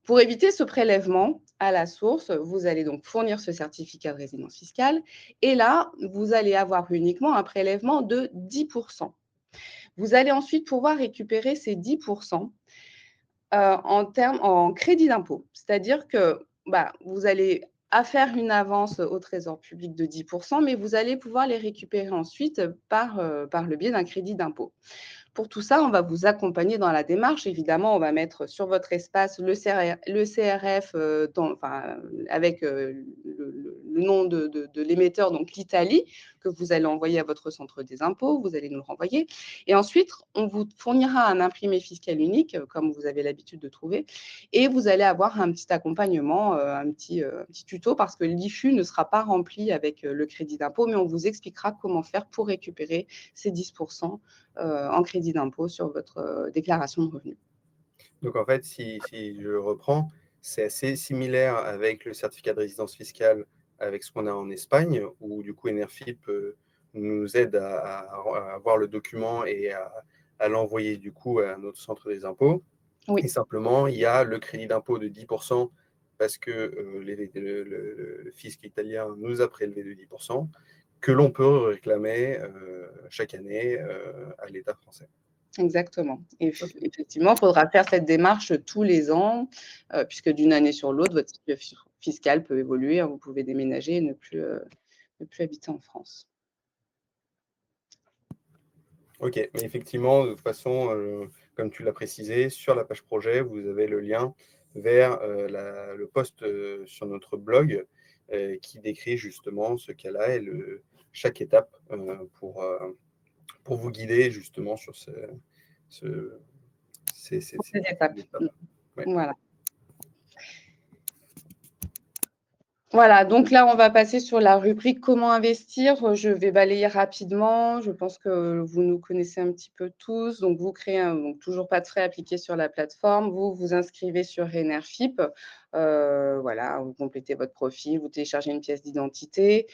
Pour éviter ce prélèvement à la source, vous allez donc fournir ce certificat de résidence fiscale et là, vous allez avoir uniquement un prélèvement de 10%. Vous allez ensuite pouvoir récupérer ces 10% en crédit d'impôt. C'est-à-dire que vous allez faire une avance au Trésor public de 10%, mais vous allez pouvoir les récupérer ensuite par le biais d'un crédit d'impôt. Pour tout ça, on va vous accompagner dans la démarche. Évidemment, on va mettre sur votre espace le CRF avec le nom de l'émetteur, donc l'Italie, que vous allez envoyer à votre centre des impôts. Vous allez nous le renvoyer. Et ensuite, on vous fournira un imprimé fiscal unique, comme vous avez l'habitude de trouver. Et vous allez avoir un petit accompagnement, un petit tuto, parce que l'IFU ne sera pas rempli avec le crédit d'impôt, mais on vous expliquera comment faire pour récupérer ces 10% en crédit d'impôt sur votre déclaration de revenus. Donc, en fait, si je reprends, c'est assez similaire avec le certificat de résidence fiscale, avec ce qu'on a en Espagne, où du coup, Enerfip nous aide à avoir le document et à l'envoyer du coup à notre centre des impôts. Oui. Et simplement, il y a le crédit d'impôt de 10% parce que le fisc italien nous a prélevé de 10%, que l'on peut réclamer chaque année à l'État français. Exactement. Et effectivement, il faudra faire cette démarche tous les ans, puisque d'une année sur l'autre, votre situation fiscale peut évoluer. Vous pouvez déménager et ne plus habiter en France. Ok, mais effectivement, de toute façon, comme tu l'as précisé, sur la page projet, vous avez le lien vers le post sur notre blog qui décrit justement ce cas-là et chaque étape pour vous guider justement sur ces étapes. Ouais. Voilà. Voilà, donc là, on va passer sur la rubrique comment investir. Je vais balayer rapidement. Je pense que vous nous connaissez un petit peu tous. Donc, vous créez donc toujours pas de frais appliqués sur la plateforme. Vous vous inscrivez sur Enerfip. Voilà, vous complétez votre profil, vous téléchargez une pièce d'identité.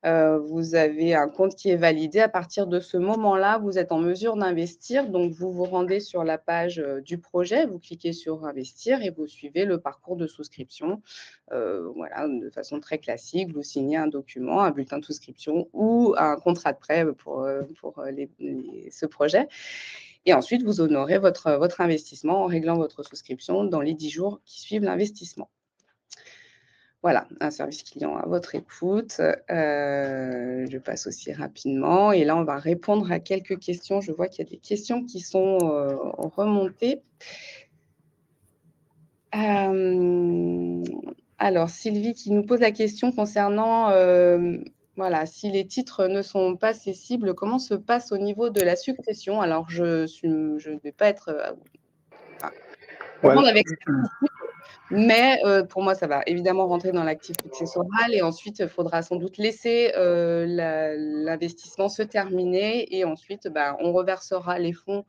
Vous avez un compte qui est validé. À partir de ce moment-là, vous êtes en mesure d'investir. Donc, vous vous rendez sur la page du projet, vous cliquez sur investir et vous suivez le parcours de souscription. Voilà, de façon très classique, vous signez un document, un bulletin de souscription ou un contrat de prêt pour ce projet. Et ensuite, vous honorez votre investissement en réglant votre souscription dans les 10 jours qui suivent l'investissement. Voilà, un service client à votre écoute. Je passe aussi rapidement. Et là, on va répondre à quelques questions. Je vois qu'il y a des questions qui sont remontées. Alors, Sylvie qui nous pose la question concernant voilà, si les titres ne sont pas cessibles, comment se passe au niveau de la succession? Alors, je ne vais pas être répondre avec mais pour moi, ça va évidemment rentrer dans l'actif successoral et ensuite, il faudra sans doute laisser l'investissement se terminer et ensuite, on reversera les fonds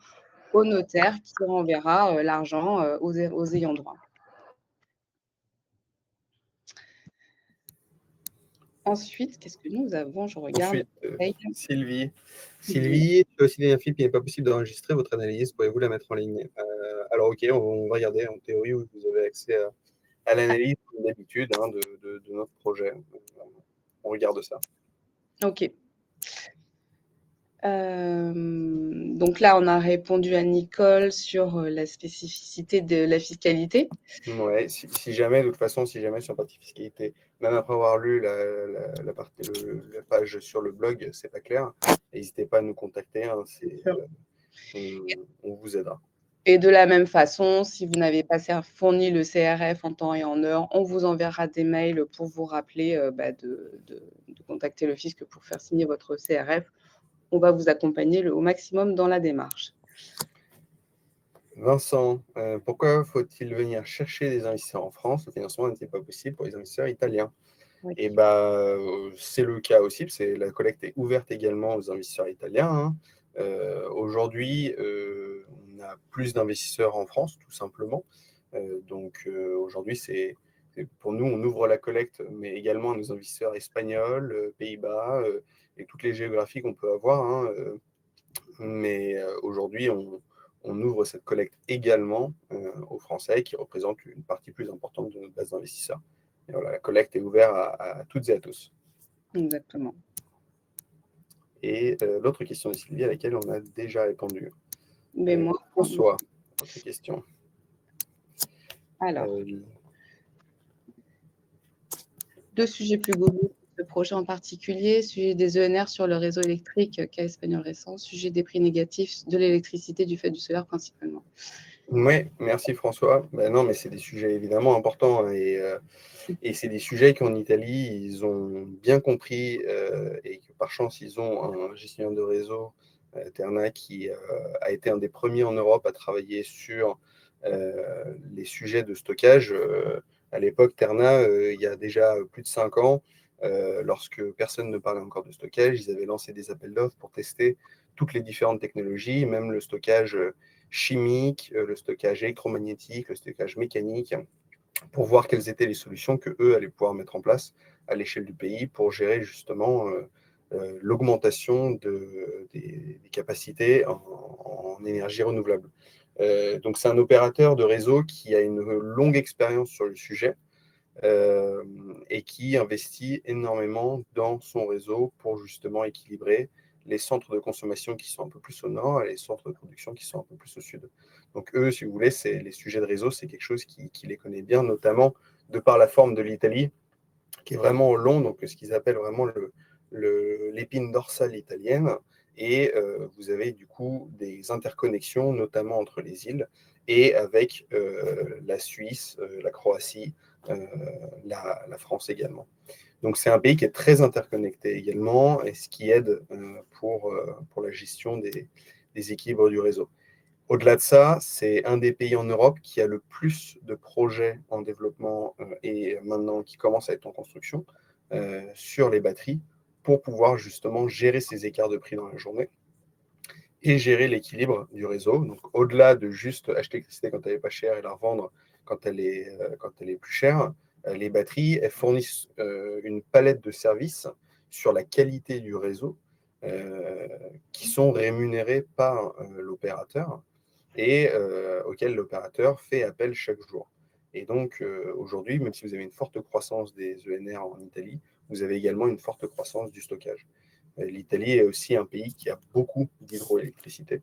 au notaire qui renverra l'argent aux ayants droit. Ensuite, qu'est-ce que nous avons? Je regarde. Ensuite, Sylvie, si l'Enerfip n'est pas possible d'enregistrer votre analyse, pouvez-vous la mettre en ligne? Alors, ok, on va regarder. En théorie, vous avez accès à l'analyse, comme d'habitude, de notre projet. On regarde ça. Ok. Donc là, on a répondu à Nicole sur la spécificité de la fiscalité. Ouais, si jamais, de toute façon, si jamais sur la partie fiscalité, même après avoir lu la page sur le blog, c'est pas clair, n'hésitez pas à nous contacter, hein, on vous aidera. Et de la même façon, si vous n'avez pas fourni le CRF en temps et en heure, on vous enverra des mails pour vous rappeler de contacter le fisc pour faire signer votre CRF. On va vous accompagner au maximum dans la démarche. Vincent, pourquoi faut-il venir chercher des investisseurs en France? Le financement n'est-il pas possible pour les investisseurs italiens? Oui. Et bah, c'est le cas aussi, parce que la collecte est ouverte également aux investisseurs italiens. Aujourd'hui, on a plus d'investisseurs en France, tout simplement. Donc aujourd'hui, pour nous, on ouvre la collecte, mais également à nos investisseurs espagnols, Pays-Bas, et toutes les géographies qu'on peut avoir. Mais aujourd'hui, on ouvre cette collecte également aux Français, qui représentent une partie plus importante de notre base d'investisseurs. Et voilà, la collecte est ouverte à toutes et à tous. Exactement. Et l'autre question de Sylvie, à laquelle on a déjà répondu. Mais moi, François, autre question. alors, deux sujets plus globaux. Ce projet en particulier, sujet des ENR sur le réseau électrique, cas espagnol récent, sujet des prix négatifs de l'électricité du fait du solaire principalement. Oui, merci François. Ben non, mais c'est des sujets évidemment importants et c'est des sujets qu'en Italie, ils ont bien compris et que par chance, ils ont un gestionnaire de réseau, Terna, qui a été un des premiers en Europe à travailler sur les sujets de stockage. À l'époque, Terna, il y a déjà plus de 5 ans, lorsque personne ne parlait encore de stockage, ils avaient lancé des appels d'offres pour tester toutes les différentes technologies, même le stockage chimique, le stockage électromagnétique, le stockage mécanique, pour voir quelles étaient les solutions que eux allaient pouvoir mettre en place à l'échelle du pays pour gérer justement l'augmentation des capacités en énergie renouvelable. Donc c'est un opérateur de réseau qui a une longue expérience sur le sujet et qui investit énormément dans son réseau pour justement équilibrer les centres de consommation qui sont un peu plus au nord et les centres de production qui sont un peu plus au sud. Donc eux, si vous voulez, les sujets de réseau, c'est quelque chose qui les connaît bien, notamment de par la forme de l'Italie, qui est vraiment au long, donc ce qu'ils appellent vraiment l'épine dorsale italienne. Et vous avez du coup des interconnexions, notamment entre les îles, et avec la Suisse, la Croatie, la France également. Donc c'est un pays qui est très interconnecté également, et ce qui aide pour la gestion des équilibres du réseau. Au-delà de ça, c'est un des pays en Europe qui a le plus de projets en développement et maintenant qui commence à être en construction sur les batteries pour pouvoir justement gérer ces écarts de prix dans la journée et gérer l'équilibre du réseau. Donc au-delà de juste acheter l'électricité quand elle n'est pas chère et la revendre quand elle est plus chère, les batteries, elles fournissent une palette de services sur la qualité du réseau qui sont rémunérés par l'opérateur et auquel l'opérateur fait appel chaque jour. Et donc, aujourd'hui, même si vous avez une forte croissance des ENR en Italie, vous avez également une forte croissance du stockage. L'Italie est aussi un pays qui a beaucoup d'hydroélectricité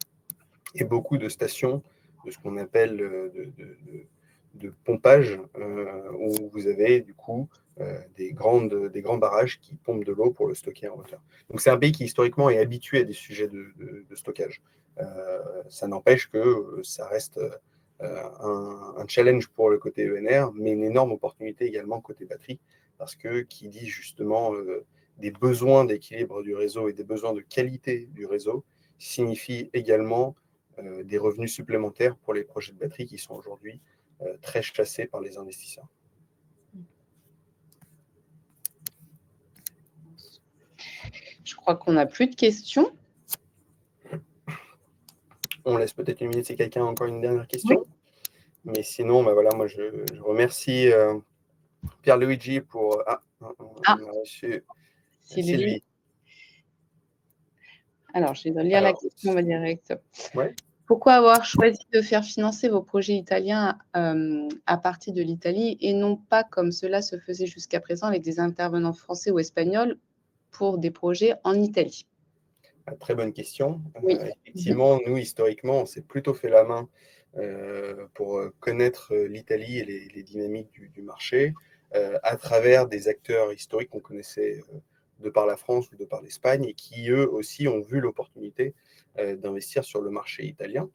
et beaucoup de stations de ce qu'on appelle de pompage, où vous avez du coup des grands barrages qui pompent de l'eau pour le stocker en hauteur. Donc c'est un pays qui historiquement est habitué à des sujets de stockage. Ça n'empêche que ça reste un challenge pour le côté ENR, mais une énorme opportunité également côté batterie, parce que qui dit justement des besoins d'équilibre du réseau et des besoins de qualité du réseau signifie également des revenus supplémentaires pour les projets de batterie qui sont aujourd'hui très chassés par les investisseurs. Je crois qu'on n'a plus de questions. On laisse peut-être une minute si quelqu'un a encore une dernière question. Oui. Mais sinon, bah voilà, moi je remercie Pierluigi pour... on a reçu Sylvie. Alors, je vais lire la question direct. Ouais. Pourquoi avoir choisi de faire financer vos projets italiens à partir de l'Italie et non pas comme cela se faisait jusqu'à présent avec des intervenants français ou espagnols pour des projets en Italie? Très bonne question. Oui. Effectivement, nous, historiquement, on s'est plutôt fait la main pour connaître l'Italie et les dynamiques du marché à travers des acteurs historiques qu'on connaissait de par la France ou de par l'Espagne et qui, eux aussi, ont vu l'opportunité d'investir sur le marché italien.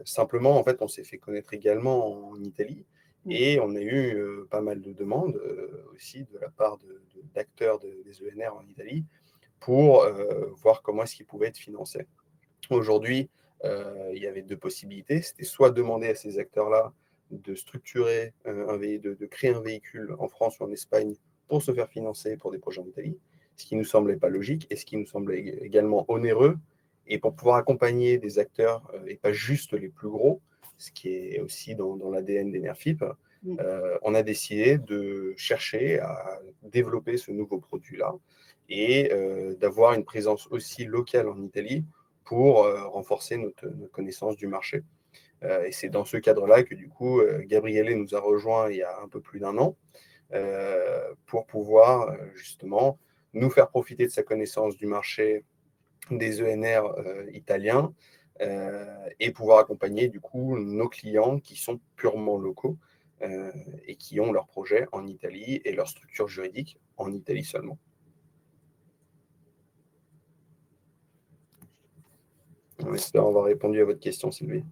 Simplement, en fait, on s'est fait connaître également en Italie et on a eu pas mal de demandes aussi de la part d'acteurs des ENR en Italie pour voir comment est-ce qu'ils pouvaient être financés. Aujourd'hui, il y avait deux possibilités. C'était soit demander à ces acteurs-là de structurer, de créer un véhicule en France ou en Espagne pour se faire financer pour des projets en Italie, ce qui ne nous semblait pas logique et ce qui nous semblait également onéreux. Et pour pouvoir accompagner des acteurs, et pas juste les plus gros, ce qui est aussi dans l'ADN d'Enerfip, on a décidé de chercher à développer ce nouveau produit-là et d'avoir une présence aussi locale en Italie pour renforcer notre connaissance du marché. Et c'est dans ce cadre-là que du coup, Gabriele nous a rejoint il y a un peu plus d'1 an pour pouvoir justement nous faire profiter de sa connaissance du marché des ENR italiens et pouvoir accompagner du coup nos clients qui sont purement locaux et qui ont leurs projets en Italie et leur structure juridique en Italie seulement. On espère avoir répondu à votre question, Sylvie.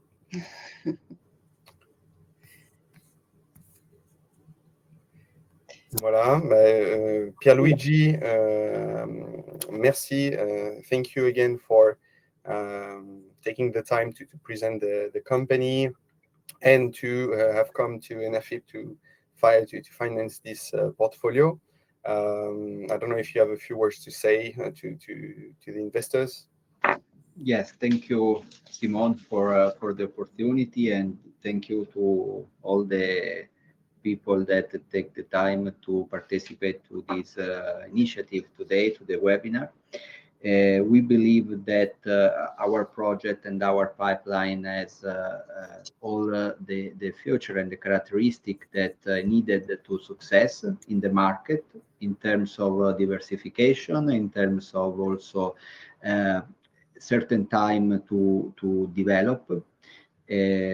Voilà, Pierluigi, merci. Thank you again for taking the time to present the company and to have come to Enerfip to finance this portfolio. I don't know if you have a few words to say to the investors. Yes, thank you, Simon, for the opportunity, and thank you to all the people that take the time to participate to this initiative today, to the webinar. We believe that our project and our pipeline has all the future and the characteristic that needed to success in the market in terms of diversification, in terms of also certain time to develop.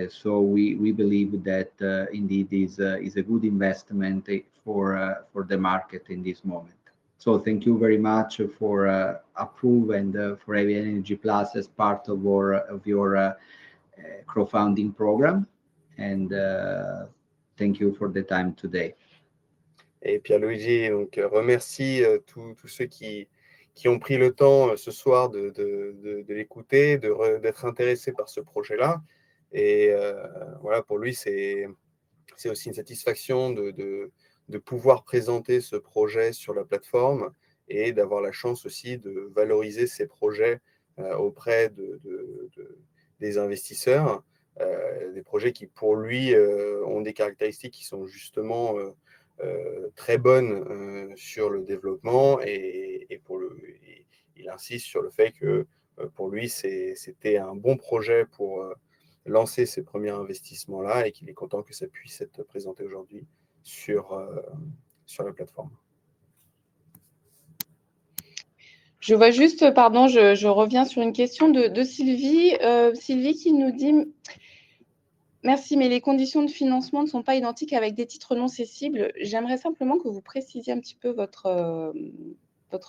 So we believe that indeed is a good investment for the market in this moment. So thank you very much for approve and for having Energy Plus as part of your crowdfunding program. And thank you for the time today. Et Pierluigi, donc remercie tous ceux qui ont pris le temps ce soir de l'écouter, d'être intéressés par ce projet-là. Et voilà, pour lui, c'est aussi une satisfaction de pouvoir présenter ce projet sur la plateforme et d'avoir la chance aussi de valoriser ces projets auprès des investisseurs, des projets qui, pour lui, ont des caractéristiques qui sont justement très bonnes sur le développement et il insiste sur le fait que pour lui, c'était un bon projet pour lancer ces premiers investissements-là et qu'il est content que ça puisse être présenté aujourd'hui sur la plateforme. Je vois juste, pardon, je reviens sur une question de Sylvie. Sylvie qui nous dit « Merci, mais les conditions de financement ne sont pas identiques avec des titres non cessibles. J'aimerais simplement que vous précisiez un petit peu votre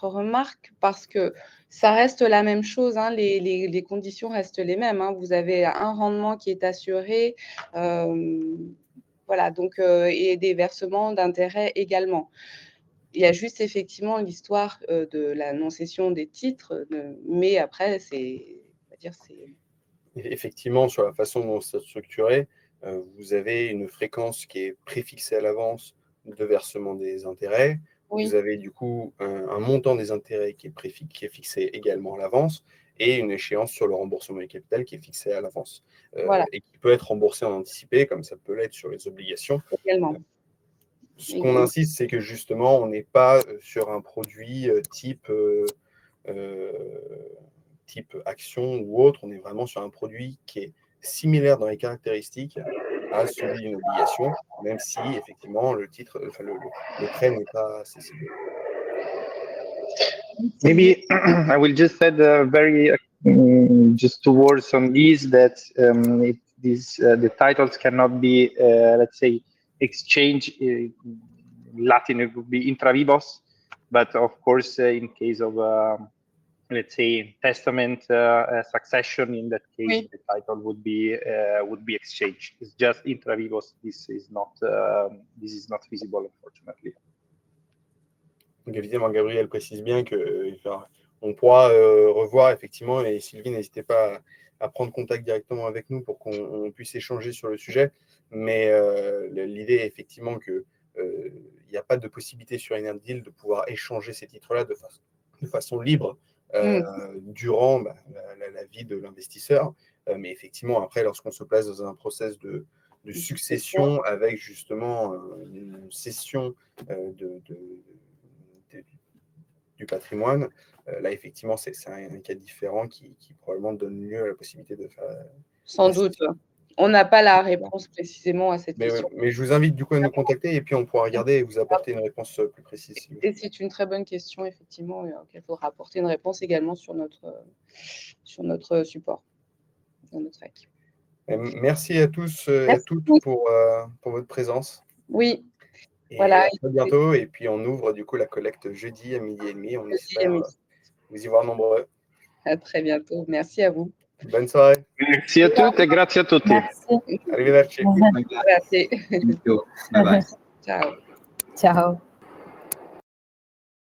remarque parce que ça reste la même chose, hein, les conditions restent les mêmes. Hein. Vous avez un rendement qui est assuré, voilà, donc, et des versements d'intérêts également. Il y a juste effectivement l'histoire de la non-cession des titres, mais après, Effectivement, sur la façon dont c'est structuré, vous avez une fréquence qui est préfixée à l'avance de versement des intérêts. Oui. Vous avez du coup un montant des intérêts qui est fixé également à l'avance et une échéance sur le remboursement du capital qui est fixée à l'avance. Voilà. Et qui peut être remboursé en anticipé, comme ça peut l'être sur les obligations. Également. Ce qu'on insiste, c'est que justement, on n'est pas sur un produit type action ou autre, on est vraiment sur un produit qui est similaire dans les caractéristiques à celui d'une obligation, même si effectivement le prêt n'est pas accessible. Maybe I will just add just 2 words on this, that the titles cannot be, let's say, exchanged. In Latin, it would be intra vivos, but of course, in case of let's say, testament succession, in that case, the title would be exchanged. It's just intra vivos. This is not feasible, unfortunately. Donc évidemment, Gabriel précise bien que on pourra revoir effectivement, et Sylvie, n'hésitez pas à prendre contact directement avec nous pour qu'on puisse échanger sur le sujet. Mais l'idée est effectivement qu'il n'y a pas de possibilité sur Enerdeal de pouvoir échanger ces titres-là de façon libre durant la vie de l'investisseur. Mais effectivement, après, lorsqu'on se place dans un process de succession avec justement une cession du patrimoine, là, effectivement, c'est un cas différent qui probablement donne lieu à la possibilité de faire... Sans doute. On n'a pas la réponse précisément à cette question. Mais je vous invite du coup à nous contacter et puis on pourra regarder et vous apporter une réponse plus précise. Et c'est une très bonne question, effectivement, auquel il faudra apporter une réponse également sur notre support, dans notre fac. Merci à tous et à toutes pour votre présence. Oui. Et voilà. à très bientôt. Et puis on ouvre du coup la collecte jeudi à 12h30. On espère vous y voir nombreux. À très bientôt. Merci à vous. Bonne soirée. Merci à toutes et grazie a tutti. Arrivederci. Grazie. Bye bye. Ciao. Ciao.